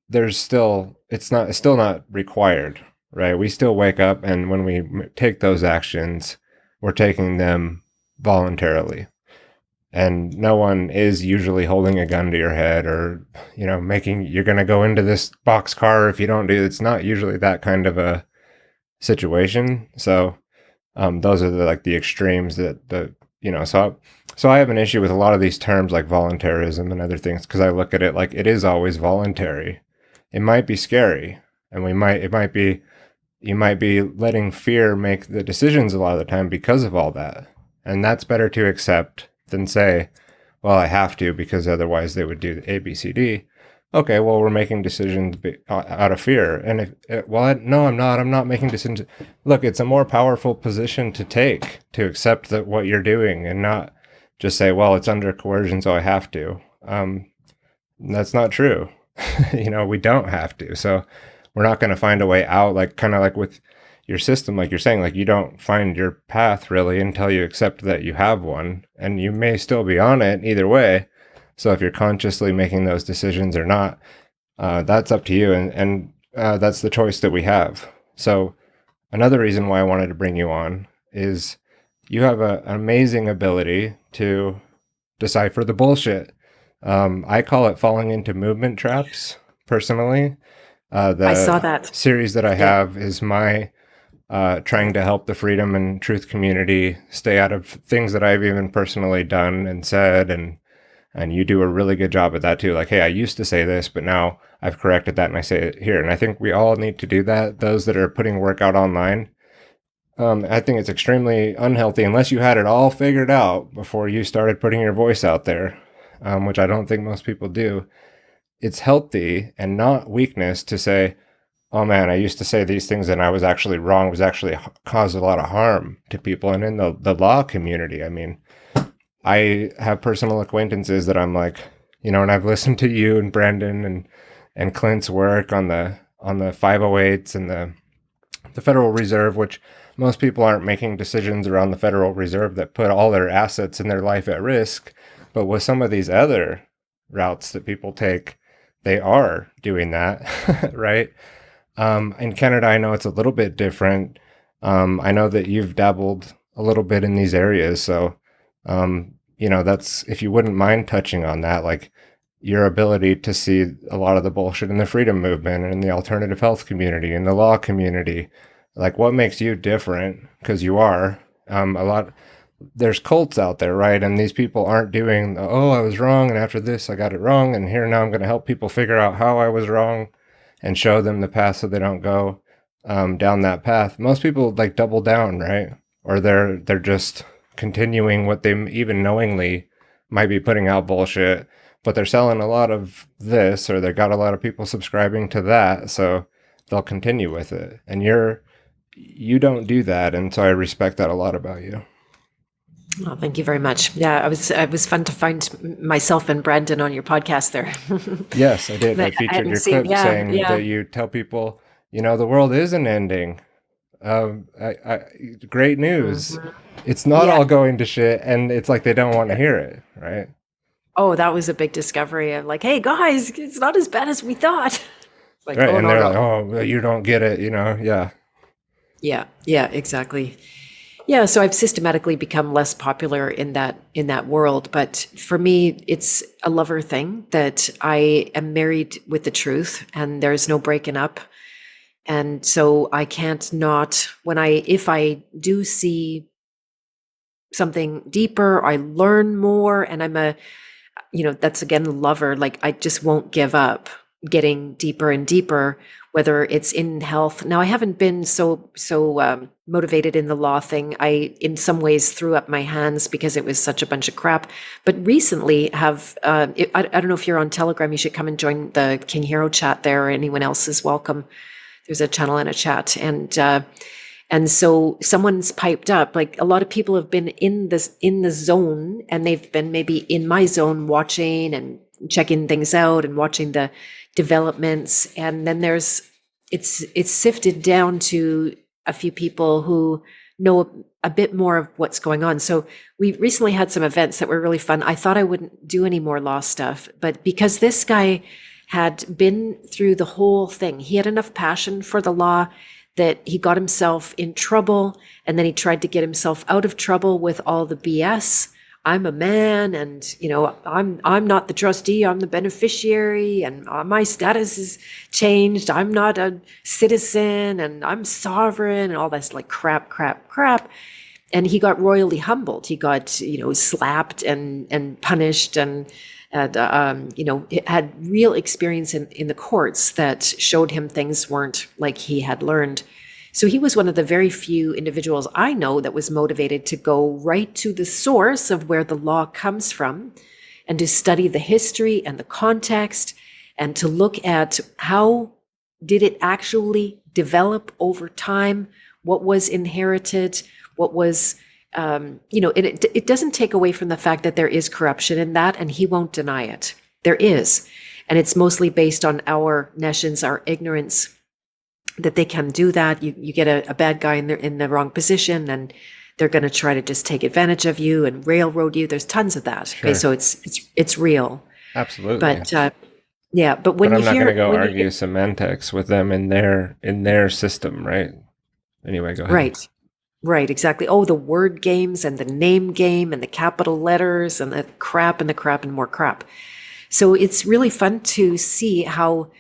there's still it's still not required, right? We still wake up, and when we take those actions, we're taking them voluntarily, and no one is usually holding a gun to your head or making you're going to go into this box car if you don't do. It's not usually that kind of a situation. So those are the extremes that so I have an issue with a lot of these terms like voluntarism and other things because I look at it like it is always voluntary. It might be scary, and you might be letting fear make the decisions a lot of the time because of all that, and that's better to accept than say, well, I have to because otherwise they would do A, B, C, D. Okay, well, we're making decisions out of fear. And no, I'm not. I'm not making decisions. Look, it's a more powerful position to take to accept that what you're doing and not just say, well, it's under coercion, so I have to. That's not true. We don't have to. So we're not going to find a way out, like kind of like with your system, like you're saying, like you don't find your path really until you accept that you have one, and you may still be on it either way. So if you're consciously making those decisions or not, that's up to you, and that's the choice that we have. So another reason why I wanted to bring you on is you have an amazing ability to decipher the bullshit. I call it falling into movement traps, personally. I saw The that. series that I Yeah. have is my trying to help the freedom and truth community stay out of things that I've even personally done and said, and you do a really good job at that too. Like, hey, I used to say this, but now I've corrected that and I say it here. And I think we all need to do that. Those that are putting work out online, I think it's extremely unhealthy unless you had it all figured out before you started putting your voice out there, which I don't think most people do. It's healthy and not weakness to say, oh man, I used to say these things and I was actually wrong, was actually caused a lot of harm to people. And in the law community, I mean, I have personal acquaintances that I'm like, and I've listened to you and Brandon and Clint's work on the 508s and the Federal Reserve, which most people aren't making decisions around the Federal Reserve that put all their assets and their life at risk. But with some of these other routes that people take, they are doing that, right? In Canada, I know it's a little bit different. I know that you've dabbled a little bit in these areas. So, that's, if you wouldn't mind touching on that, like your ability to see a lot of the bullshit in the freedom movement and in the alternative health community and the law community, like what makes you different? Because you are, there's cults out there, right? And these people aren't doing, oh, I was wrong, and after this, I got it wrong, and here now I'm going to help people figure out how I was wrong and show them the path so they don't go down that path. Most people like double down, right? Or they're just continuing what they even knowingly might be putting out bullshit, but they're selling a lot of this, or they got a lot of people subscribing to that, so they'll continue with it. And you don't do that, and so I respect that a lot about you. Oh, thank you very much. Yeah, it was fun to find myself and Brandon on your podcast there. Yes, I did. I I featured hadn't your seen, clip yeah, saying yeah, that you tell people, the world isn't ending. Great news. mhm, It's not yeah. all going to shit, and it's like they don't want to hear it, right? Oh, that was a big discovery. I'm like, hey guys, it's not as bad as we thought. Like, Right, oh and no, they're no. like, oh, well, you don't get it, yeah. Yeah, yeah, exactly. Yeah, so I've systematically become less popular in that world, but for me it's a lover thing that I am married with the truth and there's no breaking up. And so I can't not if I do see something deeper, I learn more, and that's again the lover. Like, I just won't give up getting deeper and deeper, whether it's in health. Now, I haven't been so motivated in the law thing. I, in some ways, threw up my hands because it was such a bunch of crap. But recently, I don't know if you're on Telegram. You should come and join the King Hero chat there, or anyone else is welcome. There's a channel and a chat, and so someone's piped up. Like, a lot of people have been in the zone, and they've been maybe in my zone watching and checking things out and watching the developments. And then it's sifted down to a few people who know a bit more of what's going on. So we recently had some events that were really fun. I thought I wouldn't do any more law stuff, but because this guy had been through the whole thing, he had enough passion for the law that he got himself in trouble, and then he tried to get himself out of trouble with all the BS. I'm a man, and I'm not the trustee, I'm the beneficiary, and my status is changed. I'm not a citizen, and I'm sovereign, and all this like crap. And he got royally humbled. He got slapped and punished, and had real experience in the courts that showed him things weren't like he had learned. So he was one of the very few individuals I know that was motivated to go right to the source of where the law comes from, and to study the history and the context, and to look at how did it actually develop over time, what was inherited, what was it doesn't take away from the fact that there is corruption in that, and he won't deny it. There is. And it's mostly based on our nescience, our ignorance, that they can do that. You get a bad guy in the wrong position, and they're going to try to just take advantage of you and railroad you. There's tons of that. Sure. Okay, so it's real. Absolutely. But but when I'm you not hear, going to go argue semantics with them in their system, right? Anyway, go ahead. Right, exactly. Oh, the word games and the name game and the capital letters and the crap and more crap. So it's really fun to see how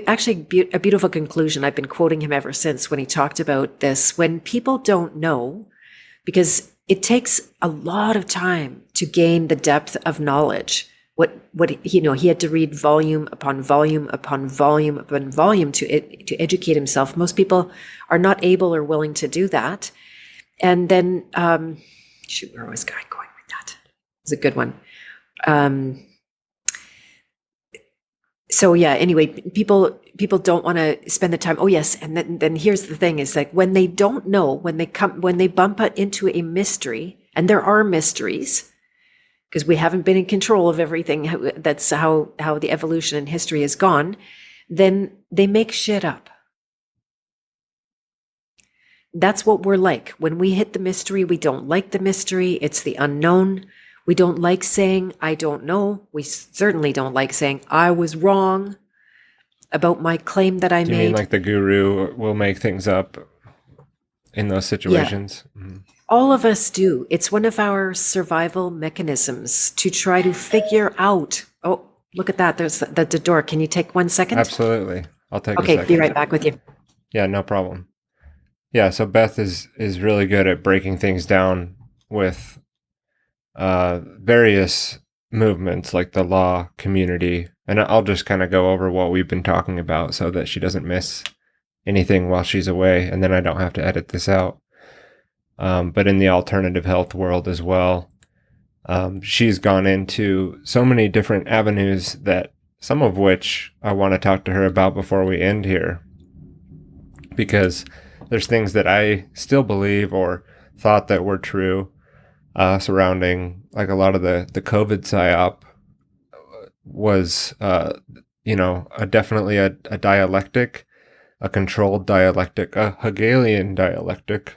actually a beautiful conclusion. I've been quoting him ever since when he talked about this. When people don't know, because it takes a lot of time to gain the depth of knowledge. What he had to read volume upon volume upon volume upon volume to educate himself. Most people are not able or willing to do that. And then, where was I going with that? It's a good one. So yeah, anyway, people don't want to spend the time. Oh yes, and then here's the thing: is like when they don't know, when they bump into a mystery, and there are mysteries, because we haven't been in control of everything. That's how the evolution in history has gone. Then they make shit up. That's what we're like. When we hit the mystery, we don't like the mystery. It's the unknown. We don't like saying, I don't know. We certainly don't like saying, I was wrong about my claim that I made. You mean like the guru will make things up in those situations? Yeah. Mm-hmm. All of us do. It's one of our survival mechanisms to try to figure out. Oh, look at that. There's the door. Can you take 1 second? Absolutely. I'll take a second. second. Be right back with you. Yeah, no problem. Yeah, so Beth is really good at breaking things down with various movements like the law community. And I'll just kind of go over what we've been talking about so that she doesn't miss anything while she's away, and then I don't have to edit this out. But in the alternative health world as well, she's gone into so many different avenues that some of which I want to talk to her about before we end here, because there's things that I still believe or thought that were true surrounding, like a lot of the COVID psyop was, definitely a dialectic, a controlled dialectic, a Hegelian dialectic,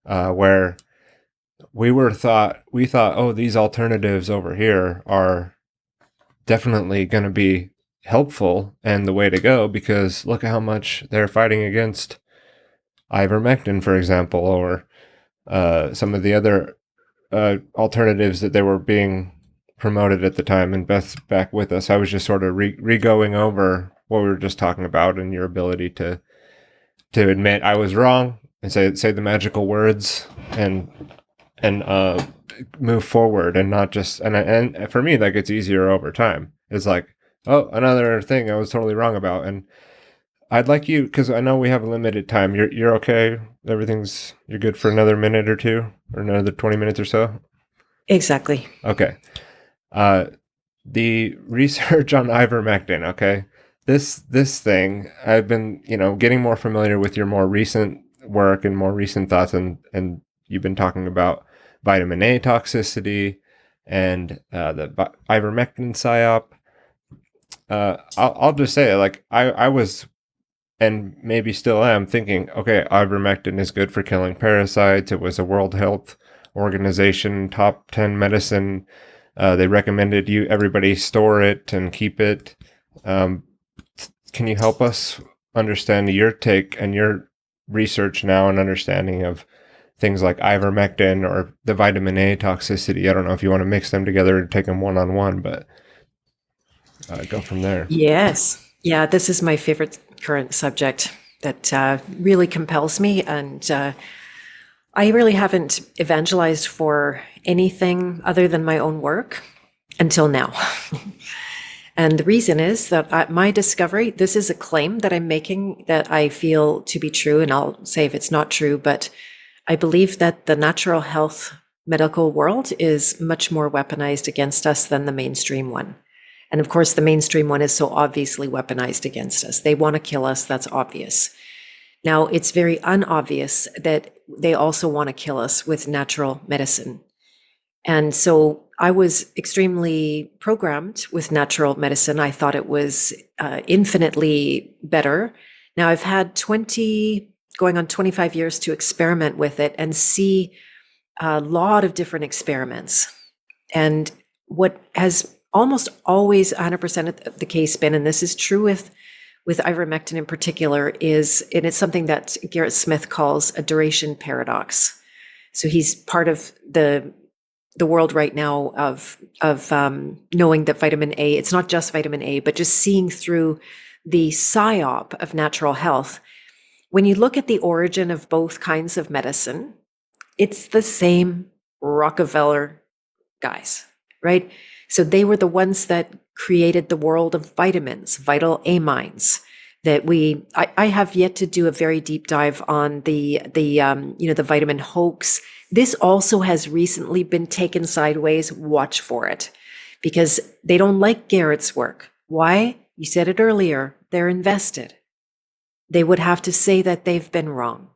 where we thought, oh, these alternatives over here are definitely going to be helpful and the way to go, because look at how much they're fighting against ivermectin, for example, or some of the other alternatives that they were being promoted at the time. And Beth's back with us. I was just sort of re-going over what we were just talking about, and your ability to admit I was wrong and say the magical words and and move forward, and not just and for me that gets easier over time. It's like, oh, another thing I was totally wrong about. And I'd like you, because I know we have a limited time. You're okay. You're good for another minute or two, or another 20 minutes or so. Exactly. Okay. Uh, the research on ivermectin. Okay, this thing, I've been getting more familiar with your more recent work and more recent thoughts, and you've been talking about vitamin A toxicity and the ivermectin psyop. I'll just say, like, I was, and maybe still am, thinking, okay, ivermectin is good for killing parasites. It was a World Health Organization top 10 medicine. They recommended everybody store it and keep it. Um, can you help us understand your take and your research now and understanding of things like ivermectin or the vitamin A toxicity? I don't know if you want to mix them together and take them one-on-one, but go from there. Yes. Yeah, this is my favorite current subject that really compels me. And I really haven't evangelized for anything other than my own work until now. And the reason is that my discovery, this is a claim that I'm making that I feel to be true, and I'll say if it's not true, but I believe that the natural health medical world is much more weaponized against us than the mainstream one. And of course, the mainstream one is so obviously weaponized against us. They want to kill us, that's obvious. Now, it's very unobvious that they also want to kill us with natural medicine. And so I was extremely programmed with natural medicine. I thought it was infinitely better. Now I've had going on 25 years to experiment with it and see a lot of different experiments. And what has almost always 100% of the case been, and this is true with ivermectin in particular, and it's something that Garrett Smith calls a duration paradox. So he's part of the world right now of knowing that vitamin A, it's not just vitamin A, but just seeing through the psyop of natural health. When you look at the origin of both kinds of medicine, it's the same Rockefeller guys, right? So they were the ones that created the world of vitamins, vital amines. That I have yet to do a very deep dive on the vitamin hoax. This also has recently been taken sideways. Watch for it, because they don't like Garrett's work. Why? You said it earlier. They're invested. They would have to say that they've been wrong.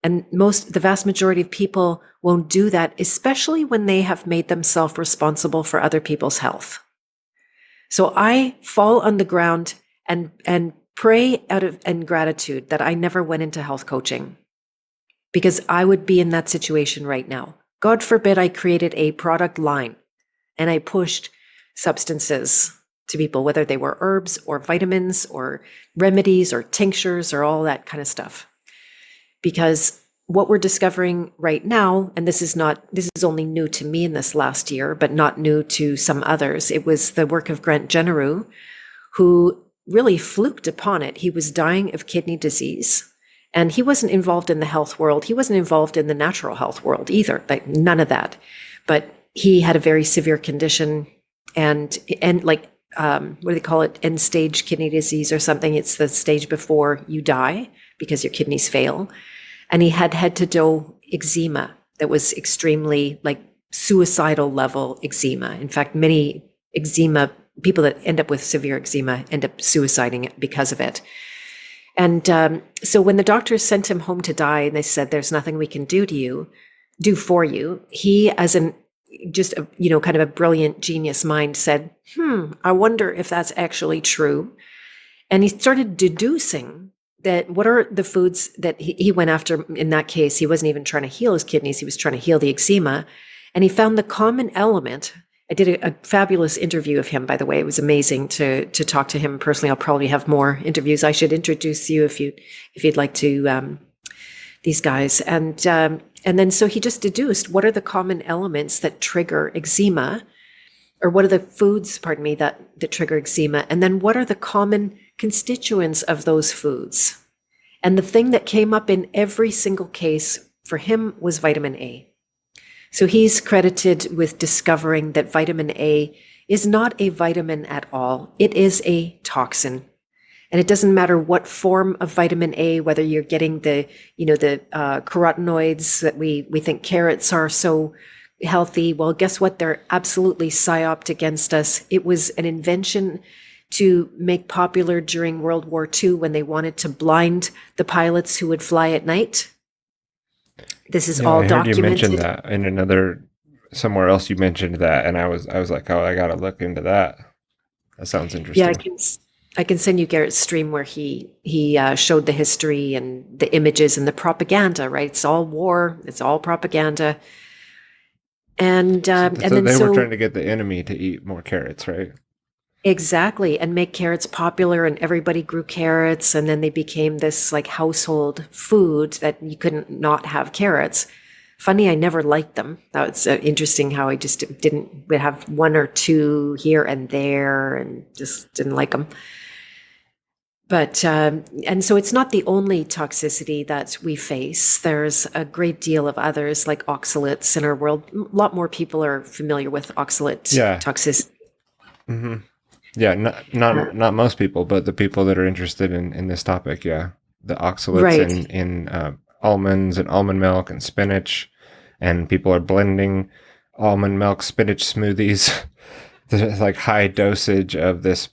And the vast majority of people won't do that, especially when they have made themselves responsible for other people's health. So I fall on the ground and pray out of ingratitude that I never went into health coaching, because I would be in that situation right now. God forbid I created a product line and I pushed substances to people, whether they were herbs or vitamins or remedies or tinctures or all that kind of stuff. Because what we're discovering right now, and this is only new to me in this last year, but not new to some others. It was the work of Grant Genereux, who really fluked upon it. He was dying of kidney disease, and he wasn't involved in the health world. He wasn't involved in the natural health world either, like none of that. But he had a very severe condition, and like, what do they call it? End stage kidney disease or something. It's the stage before you die because your kidneys fail. And he had head to toe eczema that was extremely, like, suicidal level eczema. In fact, many people that end up with severe eczema end up suiciding because of it. And so when the doctors sent him home to die and they said, there's nothing we can do for you, he, as kind of a brilliant genius mind, said, I wonder if that's actually true. And he started deducing that what are the foods that he went after. In that case, he wasn't even trying to heal his kidneys, he was trying to heal the eczema. And he found the common element. I did a fabulous interview of him, by the way. It was amazing to talk to him personally. I'll probably have more interviews. I should introduce you if you'd like to, these guys. And then so he just deduced what are the common elements that trigger eczema, or what are the foods, that trigger eczema, and then what are the common constituents of those foods. And the thing that came up in every single case for him was vitamin A. So he's credited with discovering that vitamin A is not a vitamin at all. It is a toxin. And it doesn't matter what form of vitamin A, whether you're getting the carotenoids that we think carrots are so healthy. Well, guess what? They're absolutely psyoped against us. It was an invention to make popular during World War II when they wanted to blind the pilots who would fly at night. This is all I heard documented. you mention that in another somewhere else. You mentioned that, and I was like, oh, I got to look into that. That sounds interesting. Yeah, I can send you Garrett's stream where he showed the history and the images and the propaganda. Right, it's all war. It's all propaganda. And so they were trying to get the enemy to eat more carrots, right? Exactly, and make carrots popular, and everybody grew carrots, and then they became this like household food that you couldn't not have carrots. Funny, I never liked them. That was interesting how I just didn't would have one or two here and there, and just didn't like them. But and so it's not the only toxicity that we face. There's a great deal of others like oxalates in our world. A lot more people are familiar with oxalate toxicity. Mm-hmm. Yeah, not most people, but the people that are interested in this topic, yeah. The oxalates in almonds and almond milk and spinach, and people are blending almond milk spinach smoothies. There's like high dosage of this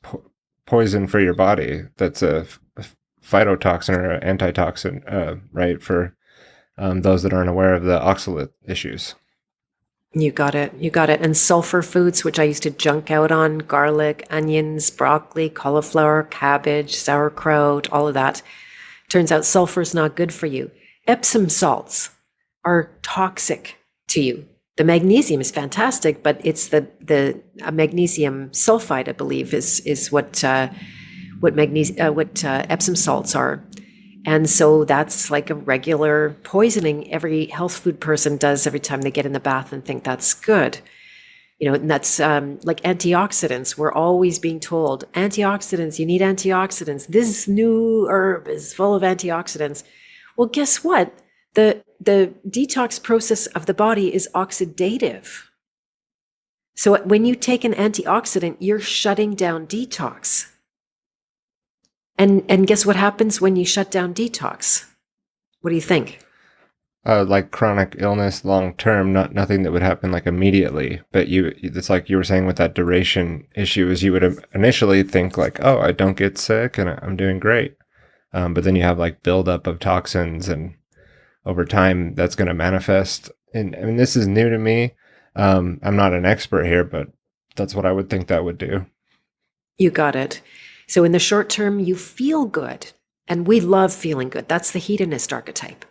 poison for your body that's a phytotoxin or an antitoxin, right, for those that aren't aware of the oxalate issues. You got it. And sulfur foods, which I used to junk out on, garlic, onions, broccoli, cauliflower, cabbage, sauerkraut, all of that. Turns out sulfur is not good for you. Epsom salts are toxic to you. The magnesium is fantastic, but it's the magnesium sulfide, I believe, is what Epsom salts are. And so that's like a regular poisoning every health food person does every time they get in the bath and think that's good. And that's like antioxidants. We're always being told, antioxidants, you need antioxidants. This new herb is full of antioxidants. Well, guess what? The detox process of the body is oxidative. So when you take an antioxidant, you're shutting down detox. And guess what happens when you shut down detox? What do you think? Like chronic illness long term, nothing that would happen like immediately. But it's like you were saying with that duration issue is you would initially think like, oh, I don't get sick and I'm doing great. But then you have like buildup of toxins, and over time that's going to manifest. And I mean, this is new to me. I'm not an expert here, but that's what I would think that would do. You got it. So in the short term, you feel good, and we love feeling good. That's the hedonist archetype,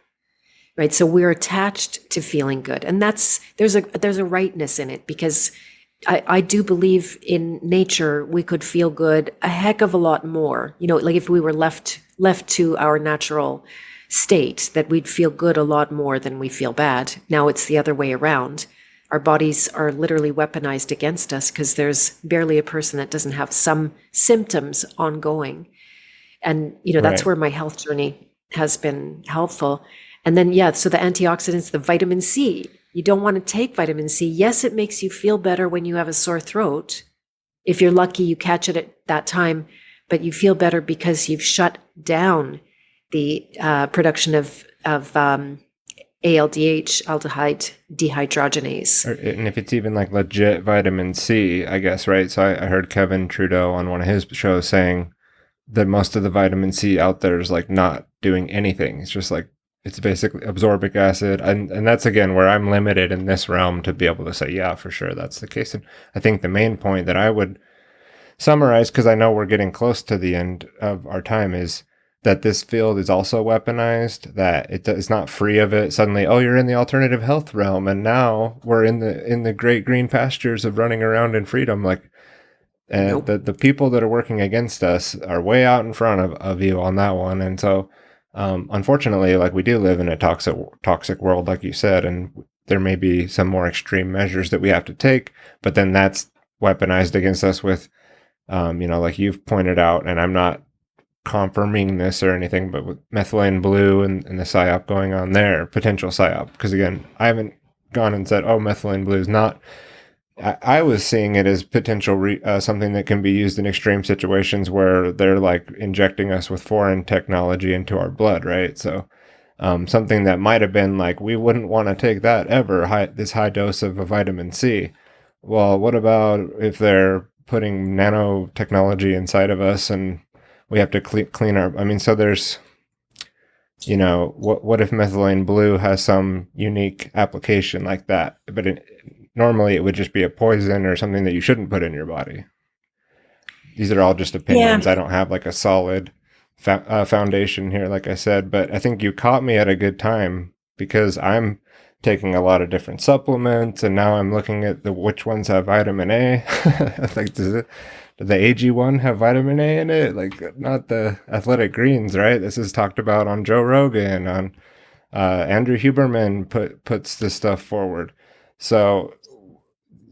right? So we're attached to feeling good, and there's a rightness in it, because I do believe in nature we could feel good a heck of a lot more. Like if we were left to our natural state, that we'd feel good a lot more than we feel bad. Now it's the other way around. Our bodies are literally weaponized against us because there's barely a person that doesn't have some symptoms ongoing. And, that's where my health journey has been helpful. And then, so the antioxidants, the vitamin C, you don't want to take vitamin C. Yes, it makes you feel better when you have a sore throat. If you're lucky, you catch it at that time, but you feel better because you've shut down the production of ALDH, aldehyde dehydrogenase. And if it's even like legit vitamin C, I guess, right? So I heard Kevin Trudeau on one of his shows saying that most of the vitamin C out there is like not doing anything. It's just like, it's basically absorbic acid. And that's, again, where I'm limited in this realm to be able to say, yeah, for sure, that's the case. And I think the main point that I would summarize, because I know we're getting close to the end of our time, is that this field is also weaponized, that it's not free of it. Suddenly, oh, you're in the alternative health realm, and now we're in the great green pastures of running around in freedom. Like, and the people that are working against us are way out in front of you on that one. And so, unfortunately, like, we do live in a toxic world, like you said, and there may be some more extreme measures that we have to take, but then that's weaponized against us with, like you've pointed out, and I'm not confirming this or anything, but with methylene blue and the psyop going on there, potential psyop, because again, I haven't gone and said, "Oh, methylene blue is not." I was seeing it as potential something that can be used in extreme situations where they're like injecting us with foreign technology into our blood, right? So something that might have been like, we wouldn't want to take that ever, this high dose of a vitamin C. Well, what about if they're putting nanotechnology inside of us and we have to clean our, I mean, so there's, what if methylene blue has some unique application like that? But normally it would just be a poison or something that you shouldn't put in your body. These are all just opinions. Yeah. I don't have like a solid foundation here, like I said, but I think you caught me at a good time because I'm taking a lot of different supplements and now I'm looking at which ones have vitamin A. Like, does the AG one have vitamin A in it? Like, not the athletic greens, right? This is talked about on Joe Rogan, on Andrew Huberman puts this stuff forward. So,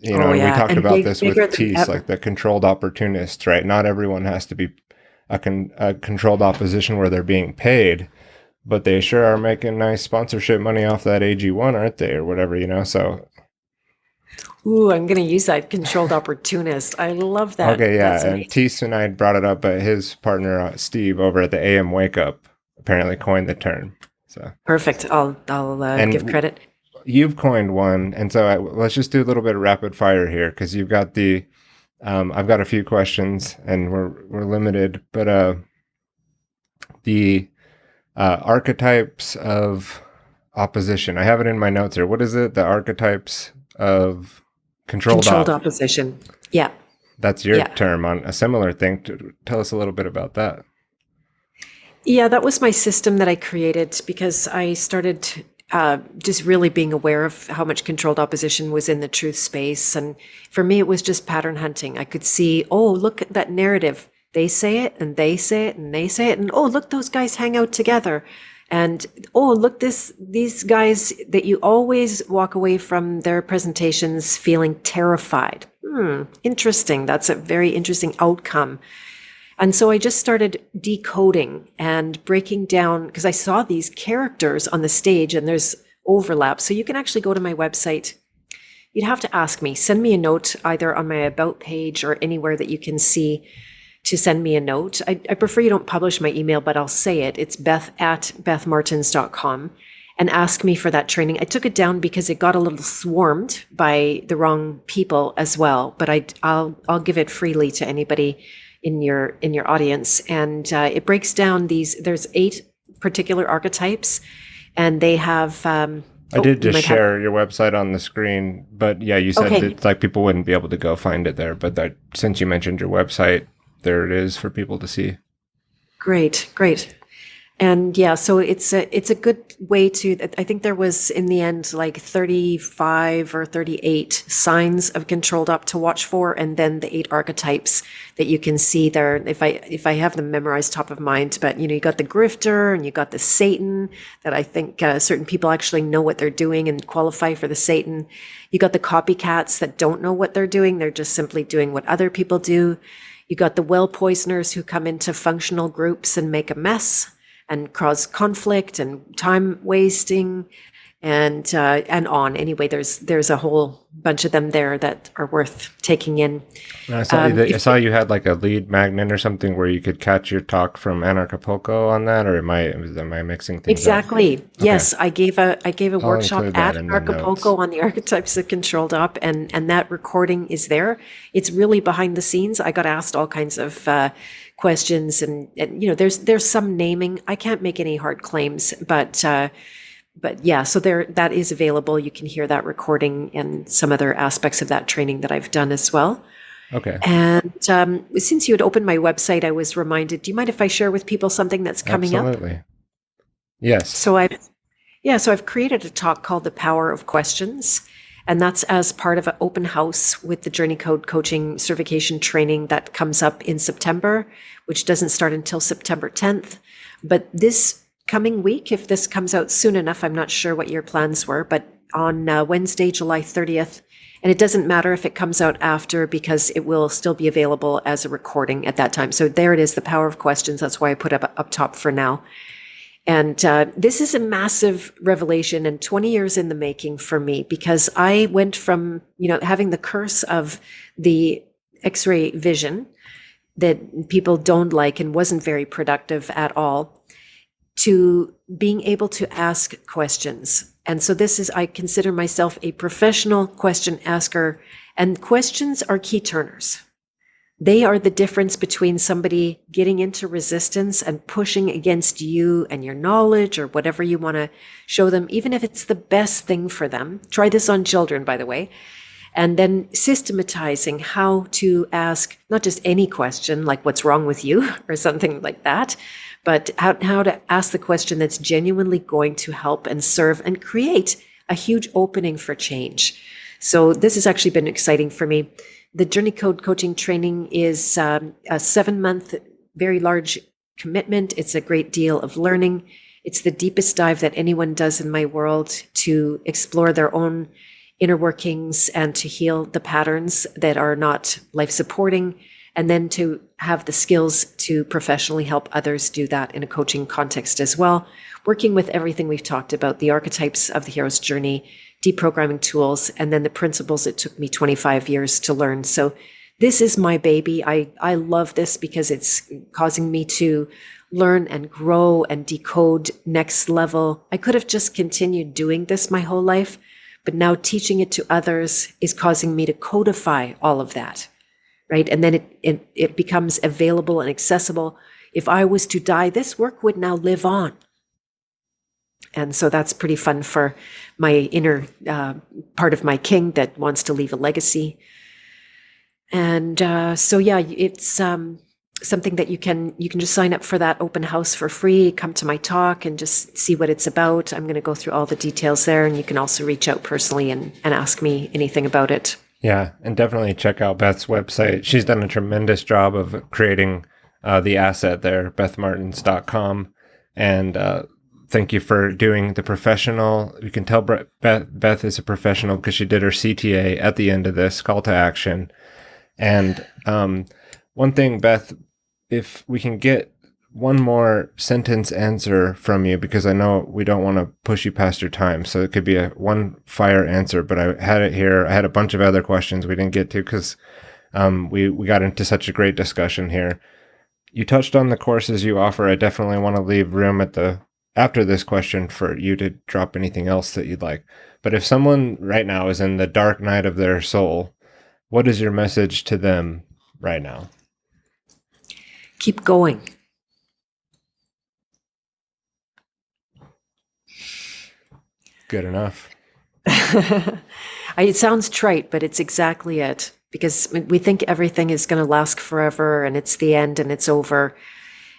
Oh, and we yeah. talked And about this bigger with than Tease, ever. like the controlled opportunists, right? Not everyone has to be a controlled opposition where they're being paid, but they sure are making nice sponsorship money off that AG1, aren't they? Or whatever. So, Ooh, I'm going to use that controlled opportunist. I love that. okay, yeah. That's And amazing. Tease and I brought it up, but his partner, Steve, over at the AM Wake Up, apparently coined the term. So, Perfect. I'll give and credit. you've coined one. And so let's just do a little bit of rapid fire here because you've got I've got a few questions and we're limited, but the archetypes of opposition. I have it in my notes here. What is it? The archetypes of controlled Controlled op. opposition. Yeah. That's your Yeah. term on a similar thing. Tell us a little bit about that. Yeah, that was my system that I created because I started just really being aware of how much controlled opposition was in the truth space. And for me, it was just pattern hunting. I could see, oh, look at that narrative. They say it and they say it and they say it. And oh, look, those guys hang out together. And oh, look, these guys that you always walk away from their presentations feeling terrified. Interesting. That's a very interesting outcome. And so I just started decoding and breaking down because I saw these characters on the stage and there's overlap. So you can actually go to my website. You'd have to ask me, send me a note either on my about page or anywhere that you can see to send me a note. I prefer you don't publish my email, but I'll say it. It's beth@bethmartens.com and ask me for that training. I took it down because it got a little swarmed by the wrong people as well, but I'll give it freely to anybody in your audience. And it breaks down there's 8 particular archetypes and they have, I did just share your website on the screen, but yeah, you said that like people wouldn't be able to go find it there, but that since you mentioned your website, there it is for people to see. Great. And yeah, so it's a good way to, I think there was in the end like 35 or 38 signs of controlled up to watch for, and then the 8 archetypes that you can see there. If I have them memorized top of mind, but you got the grifter and you got the Satan that I think certain people actually know what they're doing and qualify for the Satan. You got the copycats that don't know what they're doing. They're just simply doing what other people do. You got the well poisoners who come into functional groups and make a mess and cause conflict and time wasting and on. Anyway, there's a whole bunch of them there that are worth taking in. I saw you had like a lead magnet or something where you could catch your talk from Anarchapulco on that, or am I mixing things exactly? up? Yes, I gave a workshop that at in the Acapulco notes. on the archetypes of controlled up, and that recording is there. It's really behind the scenes. I got asked all kinds of questions, and there's some naming. I can't make any hard claims, but yeah, so that is available. You can hear that recording and some other aspects of that training that I've done as well. Okay. And since you had opened my website, I was reminded, do you mind if I share with people something that's coming up? Absolutely. Yes. So I've created a talk called The Power of Questions. And that's as part of an open house with the Journey Code coaching certification training that comes up in September, which doesn't start until September 10th. But this coming week, if this comes out soon enough, I'm not sure what your plans were, but on Wednesday, July 30th, and it doesn't matter if it comes out after because it will still be available as a recording at that time. So there it is, The Power of Questions. That's why I put it up top for now. And this is a massive revelation and 20 years in the making for me, because I went from, having the curse of the X-ray vision that people don't like and wasn't very productive at all, to being able to ask questions. And so I consider myself a professional question asker, and questions are key turners. They are the difference between somebody getting into resistance and pushing against you and your knowledge or whatever you want to show them, even if it's the best thing for them. Try this on children, by the way. And then systematizing how to ask not just any question, like what's wrong with you or something like that, but how to ask the question that's genuinely going to help and serve and create a huge opening for change. So this has actually been exciting for me. The Journey Code coaching training is a 7-month, very large commitment. It's a great deal of learning. It's the deepest dive that anyone does in my world to explore their own inner workings and to heal the patterns that are not life supporting, and then to have the skills to professionally help others do that in a coaching context as well, working with everything we've talked about, the archetypes of the hero's journey, deprogramming tools, and then the principles it took me 25 years to learn. So this is my baby. I love this because it's causing me to learn and grow and decode next level. I could have just continued doing this my whole life, but now teaching it to others is causing me to codify all of that, right? And then it becomes available and accessible. If I was to die, this work would now live on. And so that's pretty fun for my inner part of my king that wants to leave a legacy. And so, yeah, it's something that you can just sign up for that open house for free, come to my talk and just see what it's about. I'm going to go through all the details there, and you can also reach out personally and ask me anything about it. Yeah, and definitely check out Beth's website. She's done a tremendous job of creating the asset there, bethmartens.com. And thank you for doing the professional. You can tell Beth is a professional because she did her CTA at the end of this call to action. And one thing, Beth, if we can get one more sentence answer from you, because I know we don't want to push you past your time. So it could be a one fire answer, but I had it here. I had a bunch of other questions we didn't get to because we got into such a great discussion here. You touched on the courses you offer. I definitely want to leave room after this question for you to drop anything else that you'd like. But if someone right now is in the dark night of their soul, what is your message to them right now? Keep going. Good enough. It sounds trite, but it's exactly it. Because we think everything is going to last forever and it's the end and it's over.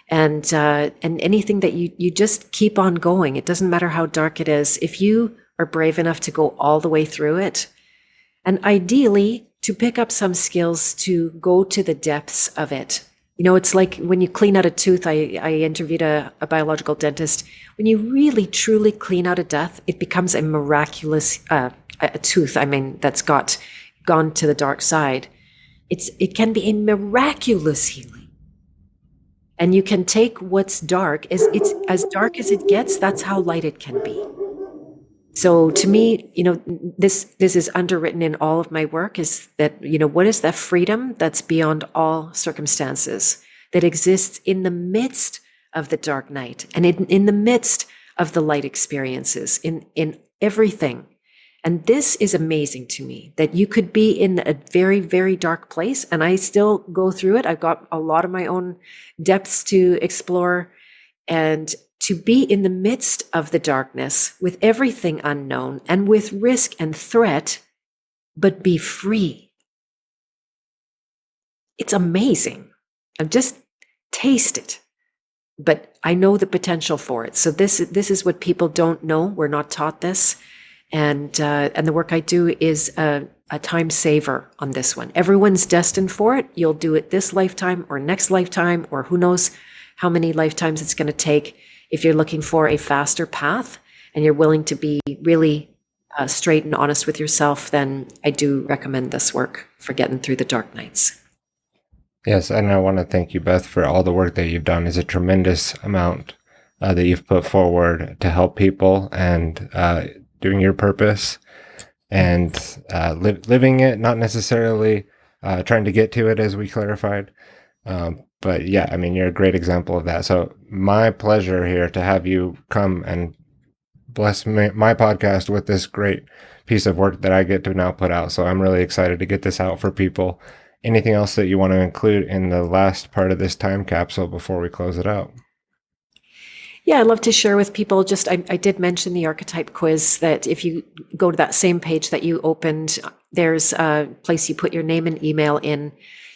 And anything that you just keep on going. It doesn't matter how dark it is. If you are brave enough to go all the way through it, and ideally to pick up some skills to go to the depths of it. You know, it's like when you clean out a tooth. I interviewed a biological dentist. When you really, truly clean out a tooth, it becomes a miraculous a tooth, that's gone to the dark side. It can be a miraculous healing. And you can take what's dark, it's as dark as it gets, that's how light it can be. So to me, this is underwritten in all of my work, is that, what is that freedom that's beyond all circumstances, that exists in the midst of the dark night and in the midst of the light experiences, in everything. And this is amazing to me, that you could be in a very, very dark place, and I still go through it. I've got a lot of my own depths to explore, and to be in the midst of the darkness with everything unknown and with risk and threat, but be free. It's amazing. I've just tasted it, but I know the potential for it. So this is what people don't know. We're not taught this. And the work I do is a time saver on this one. Everyone's destined for it. You'll do it this lifetime or next lifetime, or who knows how many lifetimes it's going to take. If you're looking for a faster path and you're willing to be really straight and honest with yourself, then I do recommend this work for getting through the dark nights. Yes, and I want to thank you, Beth, for all the work that you've done. It's a tremendous amount that you've put forward to help people and doing your purpose and living it, not necessarily trying to get to it, as we clarified. But yeah, I mean, you're a great example of that. So my pleasure here to have you come and bless my podcast with this great piece of work that I get to now put out. So I'm really excited to get this out for people. Anything else that you want to include in the last part of this time capsule before we close it out? Yeah, I'd love to share with people. Just, I did mention the archetype quiz, that if you go to that same page that you opened, there's a place you put your name and email in.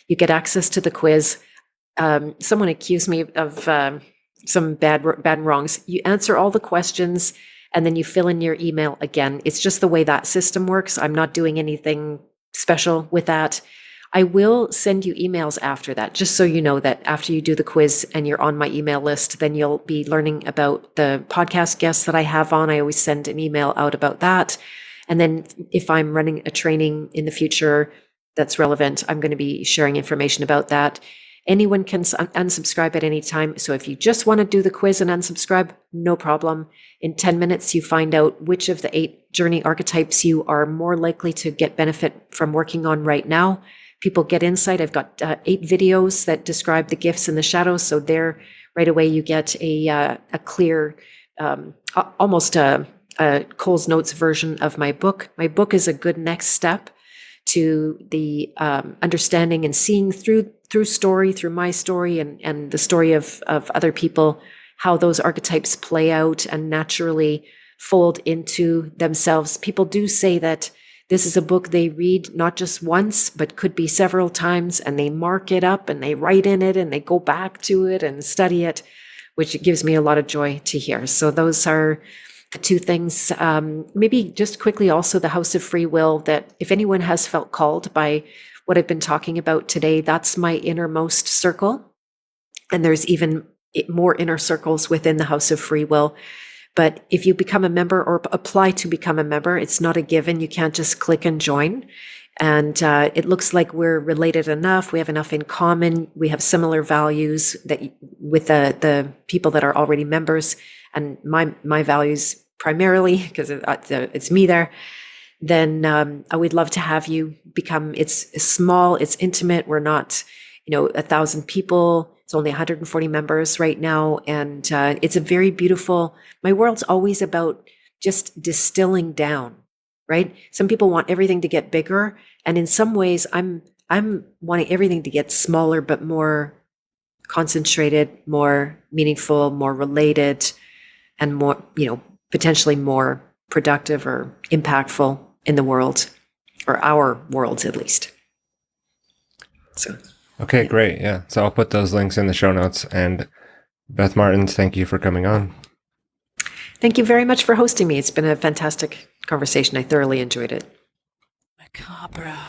You get access to the quiz. Someone accused me of some bad and wrongs. You answer all the questions and then you fill in your email again. It's just the way that system works. I'm not doing anything special with that. I will send you emails after that, just so you know that after you do the quiz and you're on my email list, then you'll be learning about the podcast guests that I have on. I always send an email out about that. And then if I'm running a training in the future that's relevant, I'm going to be sharing information about that. Anyone can unsubscribe at any time. So if you just want to do the quiz and unsubscribe, no problem. In 10 minutes, you find out which of the 8 journey archetypes you are more likely to get benefit from working on right now. People get insight. I've got 8 videos that describe the gifts and the shadows. So there, right away, you get a clear, almost a Cole's Notes version of my book. My book is a good next step to the understanding and seeing through my story and the story of other people, how those archetypes play out and naturally fold into themselves. People do say that this is a book they read not just once, but could be several times, and they mark it up and they write in it and they go back to it and study it, which gives me a lot of joy to hear. So those are the 2 things. Maybe just quickly also the House of Free Will, that if anyone has felt called by what I've been talking about today, that's my innermost circle. And there's even more inner circles within the House of Free Will. But if you become a member or apply to become a member, it's not a given. You can't just click and join. And it looks like we're related enough. We have enough in common. We have similar values that with the people that are already members, and my values primarily, because it's me there. Then I would love to have you become. It's small. It's intimate. We're not, 1,000 people. It's only 140 members right now. And it's a very beautiful, my world's always about just distilling down, right? Some people want everything to get bigger. And in some ways, I'm wanting everything to get smaller, but more concentrated, more meaningful, more related, and more, potentially more productive or impactful in the world, or our worlds at least. So. Okay, great. Yeah. So I'll put those links in the show notes. And Beth Martens, thank you for coming on. Thank you very much for hosting me. It's been a fantastic conversation. I thoroughly enjoyed it. Merkabra.